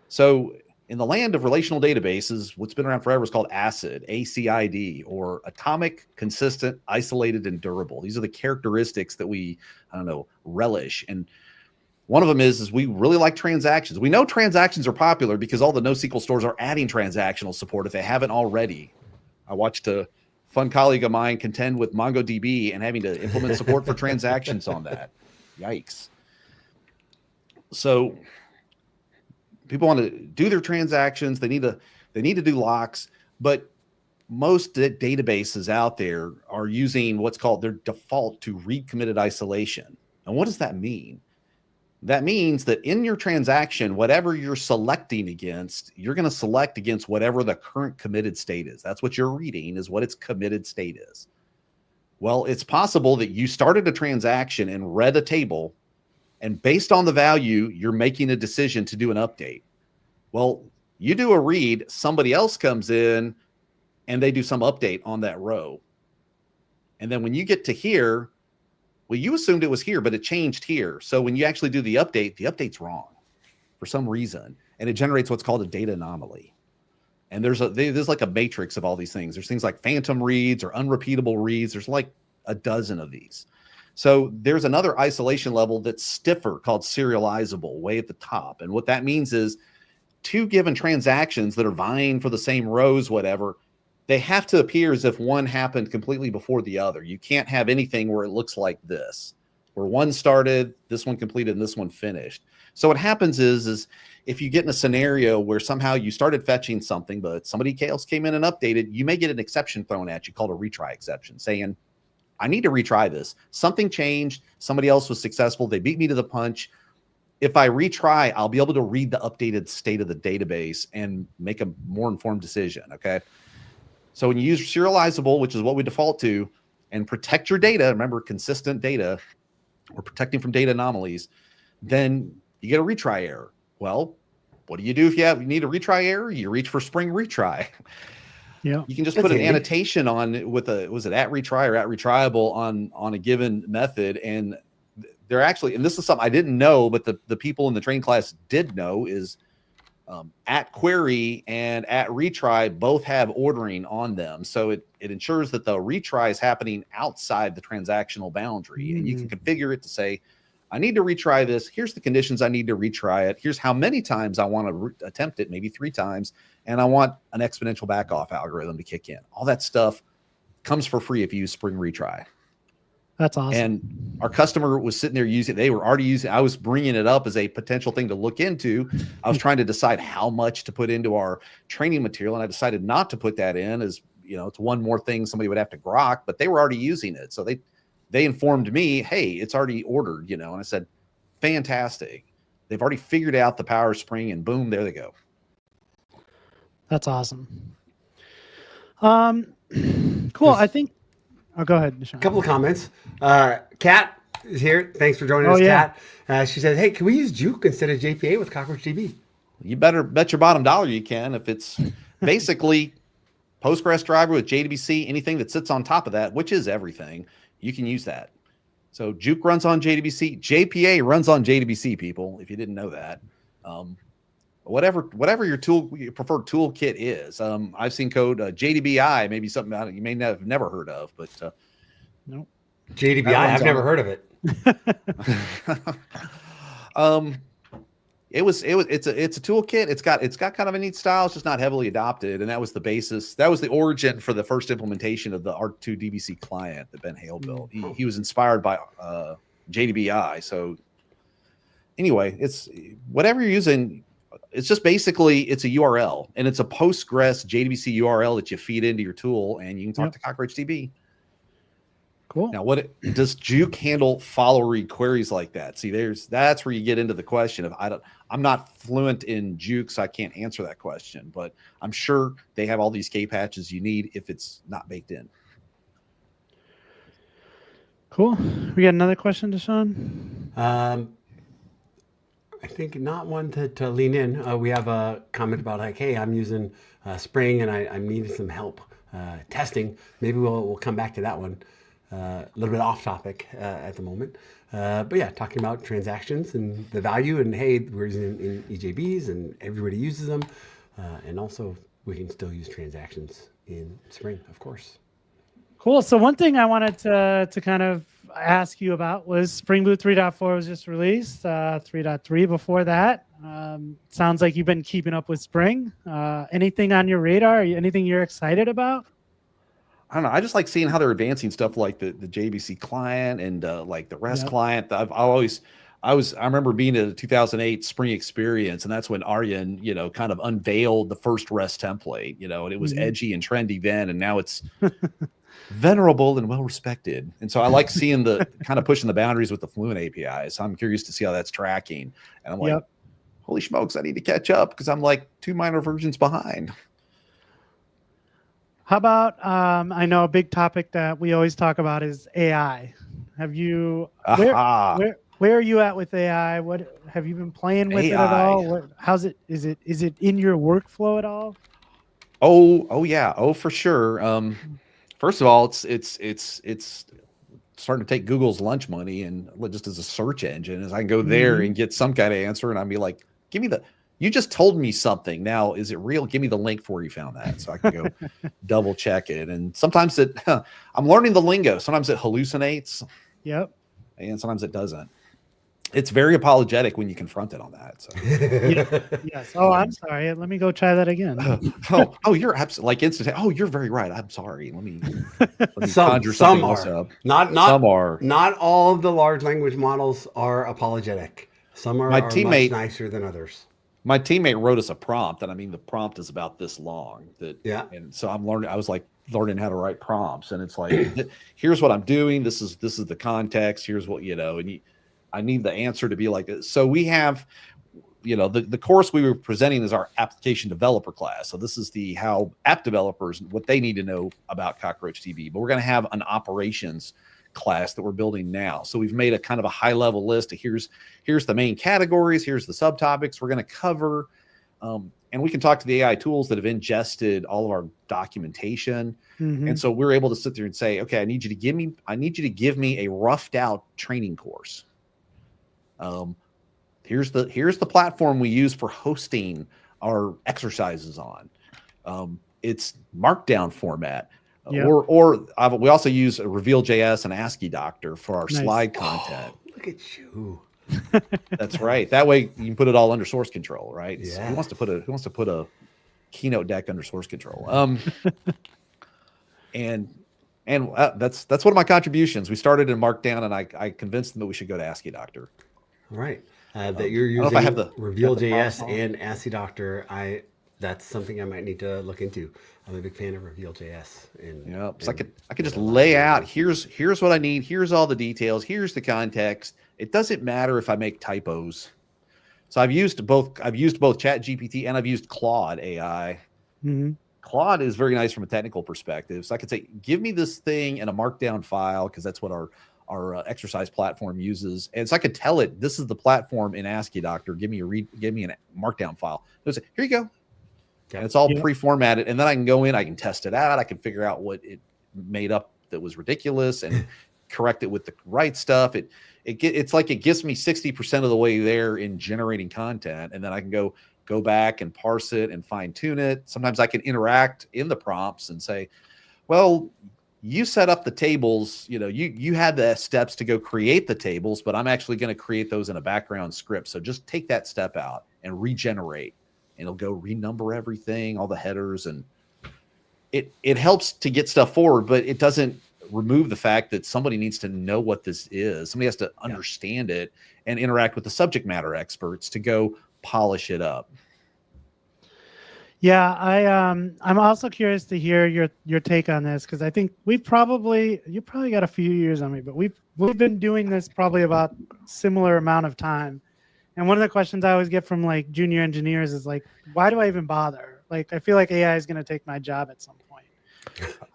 So in the land of relational databases, what's been around forever is called ACID, ACID, or atomic, consistent, isolated, and durable. These are the characteristics that we, relish. And one of them is we really like transactions. We know transactions are popular because all the NoSQL stores are adding transactional support if they haven't already. I watched a fun colleague of mine contend with MongoDB and having to implement support for transactions on that. Yikes. So people want to do their transactions. They need to do locks, but most databases out there are using what's called their default to read committed isolation. And what does that mean? That means that in your transaction, whatever you're selecting against, you're going to select against whatever the current committed state is. That's what you're reading, is what its committed state is. Well, it's possible that you started a transaction and read a table, and based on the value, you're making a decision to do an update. Well, you do a read, somebody else comes in, and they do some update on that row. And then when you get to here, well, you assumed it was here, but it changed here. So when you actually do the update's wrong for some reason, and it generates what's called a data anomaly. And there's like a matrix of all these things. There's things like phantom reads or unrepeatable reads. There's like a dozen of these. So there's another isolation level that's stiffer called serializable, way at the top. And what that means is two given transactions that are vying for the same rows, whatever, they have to appear as if one happened completely before the other. You can't have anything where it looks like this, where one started, this one completed, and this one finished. So what happens is if you get in a scenario where somehow you started fetching something, but somebody else came in and updated, you may get an exception thrown at you called a retry exception, saying, I need to retry this. Something changed. Somebody else was successful. They beat me to the punch. If I retry, I'll be able to read the updated state of the database and make a more informed decision, okay? So when you use serializable, which is what we default to, and protect your data, remember consistent data, or protecting from data anomalies, then you get a retry error. Well, what do you do if you need a retry error? You reach for Spring Retry. Yeah, you can just put an annotation on with was it at retry or at retryable on a given method, and they're actually, and this is something I didn't know, but the people in the training class did know, is At Query and at Retry both have ordering on them. So it ensures that the retry is happening outside the transactional boundary. And you can configure it to say, I need to retry this. Here's the conditions I need to retry it. Here's how many times I want to attempt it, maybe 3 times. And I want an exponential backoff algorithm to kick in. All that stuff comes for free if you use Spring Retry. That's awesome. And our customer was sitting there using, they were already using, I was bringing it up as a potential thing to look into. I was trying to decide how much to put into our training material. And I decided not to put that in as, it's one more thing somebody would have to grok, but they were already using it. So they informed me, hey, it's already ordered, and I said, fantastic. They've already figured out the power of Spring and boom, there they go. That's awesome. Cool. I think, go ahead, DaShaun. A couple of comments. Kat is here. Thanks for joining us, Kat. She said, hey, can we use Juke instead of JPA with CockroachDB? You better bet your bottom dollar you can. If it's basically Postgres driver with JDBC, anything that sits on top of that, which is everything, you can use that. So Juke runs on JDBC. JPA runs on JDBC, people, if you didn't know that. Whatever your preferred toolkit is. I've seen code JDBI, maybe something you may have never heard of, but nope. JDBI, I've never heard of it. It's a toolkit. It's got kind of a neat style. It's just not heavily adopted, and that was the basis. That was the origin for the first implementation of the R2 DBC client that Ben Hale built. He was inspired by JDBI. So anyway, it's whatever you're using. It's just basically it's a URL, and it's a Postgres JDBC URL that you feed into your tool, and you can talk to CockroachDB. Cool. Now, does Juke handle follow read queries like that? See, that's where you get into the question of I'm not fluent in Juke, so I can't answer that question, but I'm sure they have all these K patches you need if it's not baked in. Cool. We got another question, DaShaun? I think not one to lean in. We have a comment about like, hey, I'm using Spring and I'm needing some help testing. Maybe we'll come back to that one. A little bit off topic at the moment. But yeah, talking about transactions and the value and hey, we're using in EJBs and everybody uses them. And also we can still use transactions in Spring, of course. Cool. So one thing I wanted to kind of ask you about was Spring Boot 3.4 was just released, 3.3 before that. Sounds like you've been keeping up with Spring. Anything on your radar? Anything you're excited about? I don't know. I just like seeing how they're advancing stuff like the JBC client and like the REST client. I remember being at a 2008 Spring experience, and that's when Aryan, kind of unveiled the first REST template, and it was edgy and trendy then, and now it's venerable and well respected. And so I like seeing the kind of pushing the boundaries with the Fluent APIs. So I'm curious to see how that's tracking. And I'm like, holy smokes, I need to catch up because I'm like 2 minor versions behind. How about, I know a big topic that we always talk about is AI. Have you, where are you at with AI? What have you been playing with it at all? How's it, is it in your workflow at all? Oh yeah. Oh, for sure. First of all, it's starting to take Google's lunch money and just as a search engine, as I can go there and get some kind of answer, and I'd be like, you just told me something. Now, is it real? Give me the link for where you found that, so I can go double check it. And sometimes I'm learning the lingo. Sometimes it hallucinates. Yep. And sometimes it doesn't. It's very apologetic when you confront it on that. So. Yes. Oh, I'm sorry. Let me go try that again. You're absolutely like instant. Oh, you're very right. I'm sorry. Let me conjure something else up. Some are. Not all of the large language models are apologetic. Some are much nicer than others. My teammate wrote us a prompt, and I mean the prompt is about this long. And so I'm learning. I was like learning how to write prompts, and it's like, here's what I'm doing. This is the context. Here's what and I need the answer to be like this. So we have, the course we were presenting is our application developer class. So this is how app developers, what they need to know about CockroachDB. But we're going to have an operations class that we're building now. So we've made a kind of a high level list of here's the main categories, here's the subtopics we're going to cover. And we can talk to the AI tools that have ingested all of our documentation. And so we're able to sit there and say, okay, I need you to give me a roughed out training course. Here's the platform we use for hosting our exercises on. It's markdown format. Yep. We also use Reveal.js and ASCII Doctor for our Nice. slide content. Oh, look at you. That's right. That way you can put it all under source control, right? Yeah. So who wants to put a Keynote deck under source control? And that's one of my contributions. We started in Markdown, and I convinced them that we should go to ASCII Doctor. All right. That you're I don't know if using I have the Reveal.js prompt on. and ASCII Doctor. That's something I might need to look into. I'm a big fan of Reveal.js. Yeah, so I could just lay out. Here's what I need. Here's all the details. Here's the context. It doesn't matter if I make typos. So I've used both ChatGPT and I've used Claude AI. Mm-hmm. Claude is very nice from a technical perspective. So I could say, give me this thing in a markdown file, because that's what our exercise platform uses. And so I could tell it, this is the platform in ASCII Doctor. Give me a markdown file. So say, here you go. And it's all pre-formatted. And then I can go in, I can test it out. I can figure out what it made up that was ridiculous and correct it with the right stuff. It's like it gets me 60% of the way there in generating content. And then I can go back and parse it and fine tune it. Sometimes I can interact in the prompts and say, well, you set up the tables, you had the steps to go create the tables, but I'm actually going to create those in a background script. So just take that step out and regenerate, and it'll go renumber everything, all the headers. And it helps to get stuff forward, but it doesn't remove the fact that somebody needs to know what this is. Somebody has to understand it and interact with the subject matter experts to go polish it up. Yeah, I'm also curious to hear your take on this, because I think you probably got a few years on me, but we've been doing this probably about similar amount of time. And one of the questions I always get from like junior engineers is like, why do I even bother? Like, I feel like AI is going to take my job at some point.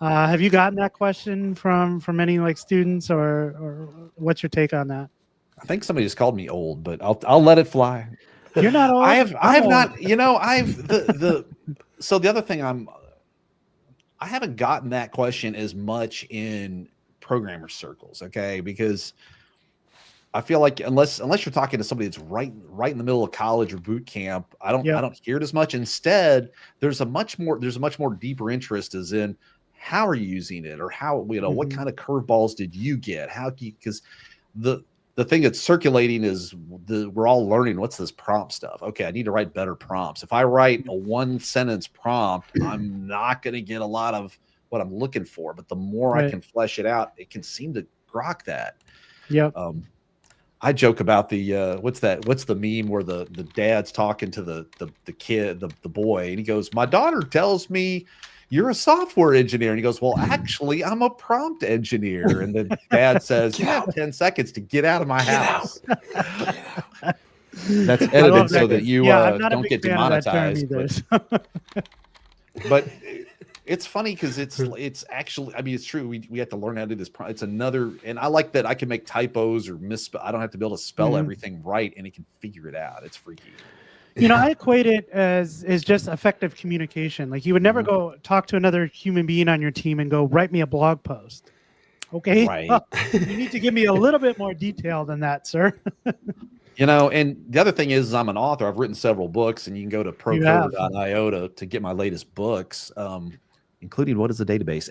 Have you gotten that question from any like students, or what's your take on that? I think somebody just called me old, but I'll let it fly. You're not old. I have not, so the other thing I haven't gotten that question as much in programmer circles. Okay. Because I feel like unless you're talking to somebody that's right in the middle of college or boot camp, I don't hear it as much. Instead, there's a much more deeper interest as in how are you using it, or how, what kind of curveballs did you get? Because the thing that's circulating is we're all learning what's this prompt stuff. Okay, I need to write better prompts. If I write a 1-sentence prompt, I'm not going to get a lot of what I'm looking for. But the more I can flesh it out, it can seem to grok that. Yep. I joke about the what's the meme where the dad's talking to the kid, the boy, and he goes, "My daughter tells me you're a software engineer." And he goes, "Well, actually, I'm a prompt engineer." And the dad says, "You have 10 seconds to get out of my house." That's edited so that you don't get demonetized. But it's funny because it's actually, I mean, it's true. We have to learn how to do this. It's another, and I like that I can make typos or misspell. I don't have to be able to spell everything right, and it can figure it out. It's freaky. I equate it as just effective communication. Like, you would never go talk to another human being on your team and go, write me a blog post. Okay. Right. You need to give me a little bit more detail than that, sir. And the other thing is I'm an author. I've written several books, and you can go to procoder.io to get my latest books, including What is a Database?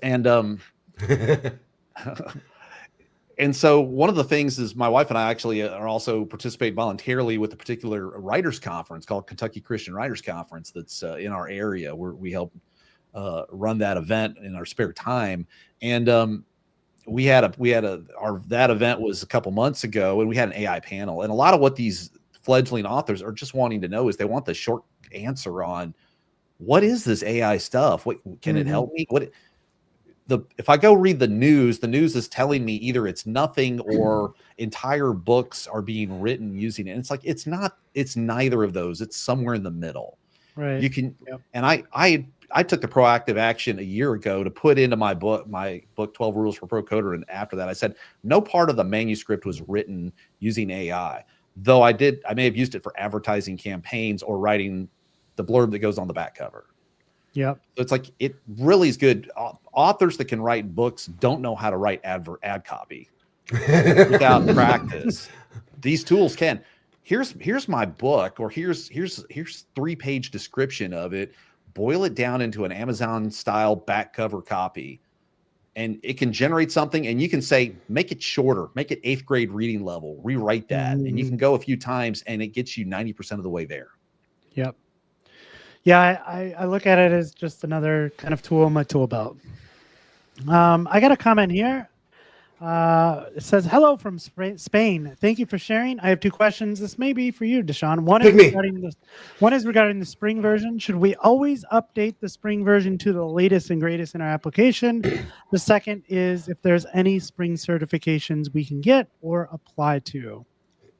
And so one of the things is my wife and I actually are also participate voluntarily with a particular writers conference called Kentucky Christian Writers Conference that's in our area, where we help run that event in our spare time. And that event was a couple months ago, and we had an AI panel. And a lot of what these fledgling authors are just wanting to know is they want the short answer on what is this AI stuff? What can it help me? If I go read the news is telling me either it's nothing or entire books are being written using it. And it's like, it's neither of those. It's somewhere in the middle. Right. You can, and I took the proactive action a year ago to put into my book 12 Rules for Pro Coder. And after that, I said, no part of the manuscript was written using AI, though I may have used it for advertising campaigns or writing the blurb that goes on the back cover. Yeah. So it's like, it really is good. Authors that can write books don't know how to write ad copy without practice. These tools can. here's my book, or here's 3-page description of it. Boil it down into an Amazon style back cover copy, and it can generate something, and you can say, make it shorter, make it 8th grade reading level, rewrite that. And you can go a few times and it gets you 90% of the way there. Yep. Yeah, I look at it as just another kind of tool in my tool belt. I got a comment here. It says, hello from Spain. Thank you for sharing. I have 2 questions. This may be for you, DaShaun. One is regarding the Spring version. Should we always update the Spring version to the latest and greatest in our application? The second is if there's any Spring certifications we can get or apply to.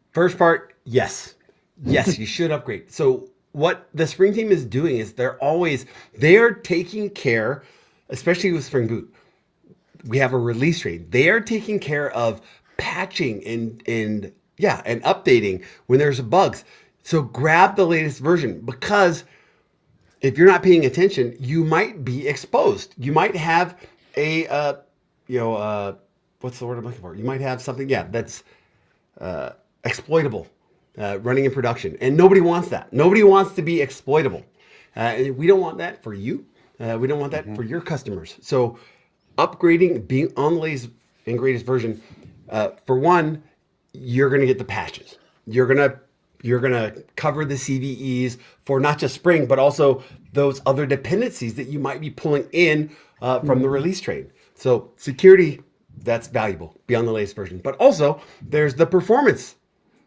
First part, yes. Yes, you should upgrade. So what the Spring team is doing is they're taking care, especially with Spring Boot. We have a release train. They are taking care of patching and updating when there's bugs. So grab the latest version, because if you're not paying attention, you might be exposed. You might have a what's the word I'm looking for? You might have something that's exploitable running in production, and nobody wants that. Nobody wants to be exploitable. We don't want that for you. We don't want that for your customers. So upgrading, being on the latest and greatest version, for one, you're going to get the patches. You're going to cover the CVEs for not just Spring, but also those other dependencies that you might be pulling in from the release train. So security, that's valuable, be on the latest version. But also there's the performance,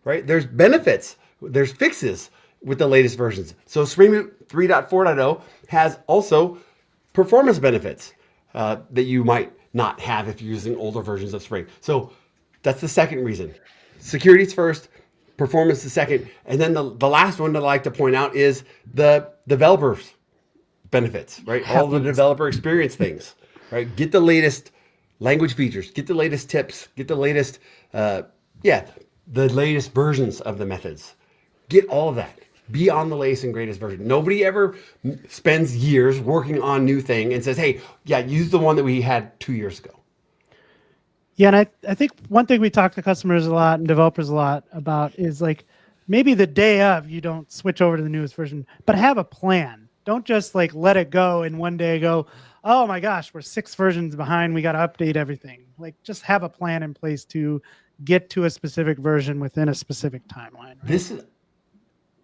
right? There's benefits, there's fixes with the latest versions. So Spring 3.4.0 has also performance benefits that you might not have if you're using older versions of Spring. So that's the second reason. Security's first, performance the second, and then the last one that I like to point out is the developers benefits, right? All the developer experience things, right? Get the latest language features, get the latest tips, get the latest, the latest versions of the methods. Get all of that. Be on the latest and greatest version. Nobody ever spends years working on a new thing and says, hey, use the one that we had 2 years ago. Yeah, and I think one thing we talk to customers a lot and developers a lot about is like maybe the day of you don't switch over to the newest version, but have a plan. Don't just like let it go and one day go, oh my gosh, we're 6 versions behind. We got to update everything. Like just have a plan in place to get to a specific version within a specific timeline. Right? This is,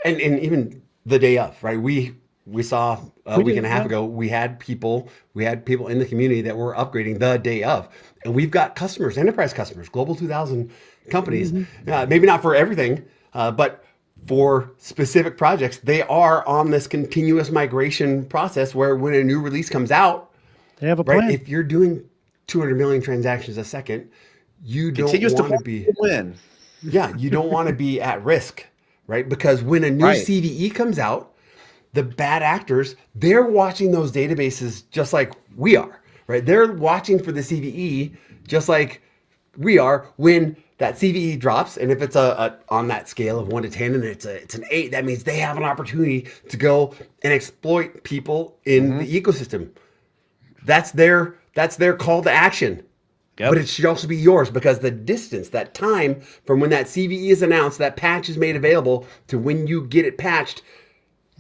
and even the day of, right? We saw a week and a half ago, we had people in the community that were upgrading the day of, and we've got customers, enterprise customers, Global 2000 companies, maybe not for everything, but for specific projects, they are on this continuous migration process where when a new release comes out, they have a plan. Right? If you're doing 200 million transactions a second, you don't want to be you don't want to be at risk, right? Because when a new CVE comes out, the bad actors, they're watching those databases just like we are, right? They're watching for the CVE just like we are when that CVE drops. And if it's on that scale of 1 to 10 and it's an 8, that means they have an opportunity to go and exploit people in the ecosystem. That's their call to action. Yep. But it should also be yours, because the distance, that time from when that CVE is announced, that patch is made available, to when you get it patched,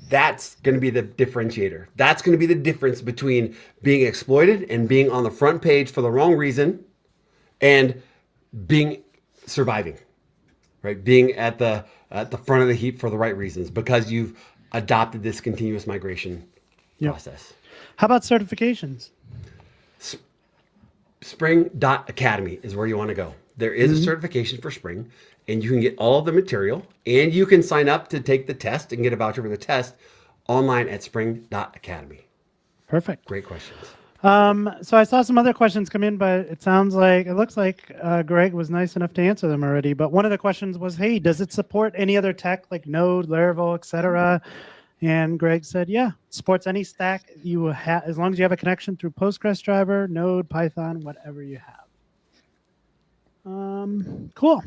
that's going to be the differentiator. That's going to be the difference between being exploited and being on the front page for the wrong reason and surviving, right? Being at the front of the heap for the right reasons, because you've adopted this continuous migration process. How about certifications? Spring.academy is where you want to go. There is a certification for Spring, and you can get all of the material, and you can sign up to take the test and get a voucher for the test online at spring.academy. Perfect. Great questions. So I saw some other questions come in, but it looks like Greg was nice enough to answer them already. But one of the questions was, hey, does it support any other tech like Node, Laravel, etc.? And Greg said, yeah, supports any stack you have, as long as you have a connection through Postgres driver, Node, Python, whatever you have. Cool.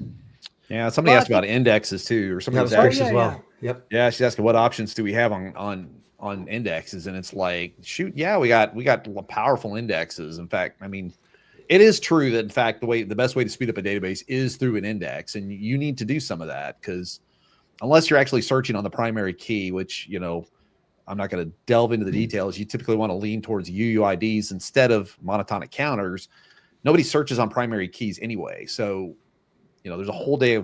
Yeah, somebody asked about indexes too, or somebody was asking as well. Yep. Yeah, she's asking what options do we have on indexes, and it's like, shoot, yeah, we got powerful indexes. In fact, I mean, it is true that in fact the best way to speed up a database is through an index, and you need to do some of that because unless you're actually searching on the primary key, which, you know, I'm not going to delve into the details. You typically want to lean towards UUIDs instead of monotonic counters. Nobody searches on primary keys anyway. So, you know, there's a whole day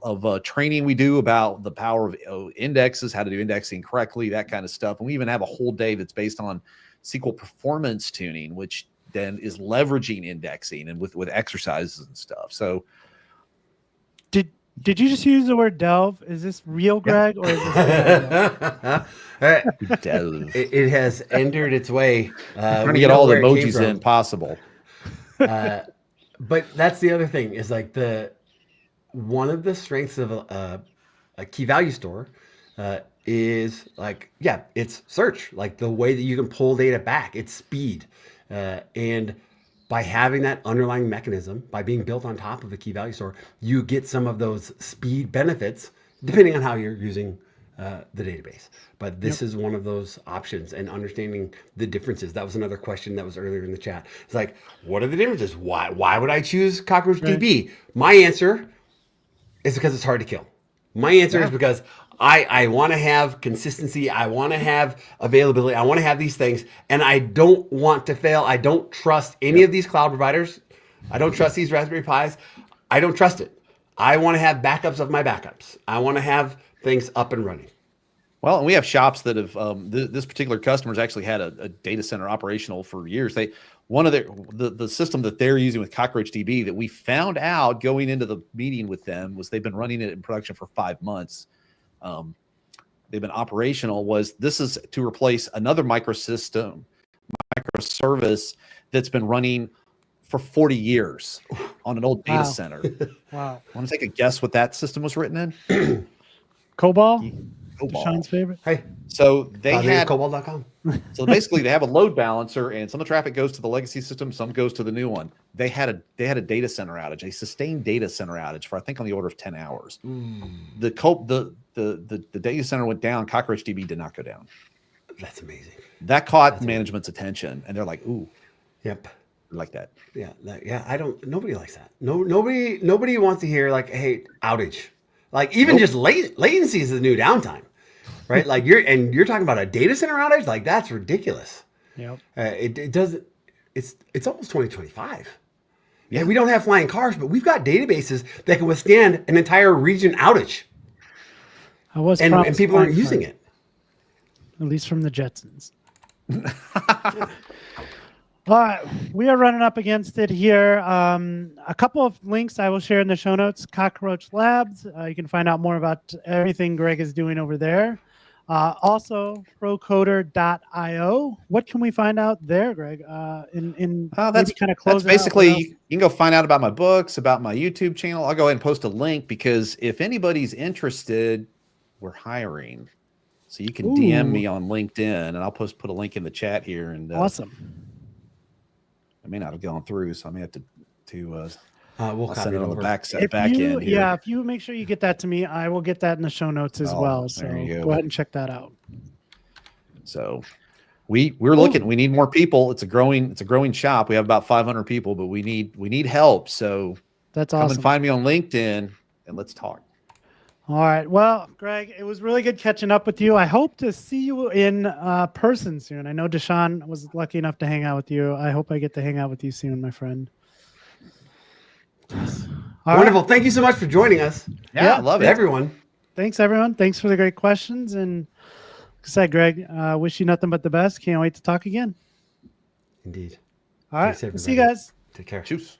of training we do about the power of indexes, how to do indexing correctly, that kind of stuff. And we even have a whole day that's based on SQL performance tuning, which then is leveraging indexing and with exercises and stuff. So did you just use the word delve? Is this real, Greg, or is this it has entered its way. Trying to get all the emojis in possible. But that's the other thing is like one of the strengths of a key value store is like, yeah, it's search, like the way that you can pull data back, it's speed. And by having that underlying mechanism, by being built on top of a key value store, you get some of those speed benefits depending on how you're using the database. But this is one of those options, and understanding the differences. That was another question that was earlier in the chat. It's like, what are the differences? Why would I choose CockroachDB? Right. My answer is because it's hard to kill. My answer is because I want to have consistency. I want to have availability. I want to have these things, and I don't want to fail. I don't trust any of these cloud providers. I don't trust these Raspberry Pis. I don't trust it. I want to have backups of my backups. I want to have things up and running. Well, and we have shops that have this particular customer's actually had a data center operational for years. One of the system that they're using with CockroachDB that we found out going into the meeting with them was they've been running it in production for 5 months. They've been operational. This is to replace another microservice that's been running for 40 years on an old data center. Wow. Want to take a guess what that system was written in? COBOL. DaShaun's favorite. Hey, so they had COBOL.com. So basically, they have a load balancer, and some of the traffic goes to the legacy system, some goes to the new one. They had a data center outage, a sustained data center outage for I think on the order of 10 hours. The data center went down. CockroachDB did not go down. That's amazing. That caught management's attention, and they're like, "Ooh, yep, like that." Yeah, nobody likes that. Nobody wants to hear like, "Hey, outage." Like even just latency is the new downtime, right? Like you're talking about a data center outage, like that's ridiculous. Yep. It doesn't. It's almost 2025. Yeah, we don't have flying cars, but we've got databases that can withstand an entire region outage. And people aren't using it. At least from the Jetsons. All right, we are running up against it here. A couple of links I will share in the show notes. Cockroach Labs. You can find out more about everything Greg is doing over there. Also, procoder.io. What can we find out there, Greg? That's kind of close. That's basically, you can go find out about my books, about my YouTube channel. I'll go ahead and post a link because if anybody's interested, we're hiring. So you can DM me on LinkedIn, and I'll put a link in the chat here. And awesome. I may not have gone through, so I may have to we'll send it on the back end here. Yeah, if you make sure you get that to me, I will get that in the show notes as well. So go ahead and check that out. So we're looking. We need more people. It's a growing shop. We have about 500 people, but we need help. So that's awesome. Come and find me on LinkedIn and let's talk. All right. Well, Greg, it was really good catching up with you. I hope to see you in person soon. I know DaShaun was lucky enough to hang out with you. I hope I get to hang out with you soon, my friend. Wonderful. Right. Thank you so much for joining us. Yeah, I love it. Everyone. Thanks, everyone. Thanks for the great questions. And like I said, Greg, wish you nothing but the best. Can't wait to talk again. Indeed. All right. See you guys. Take care. Cheers.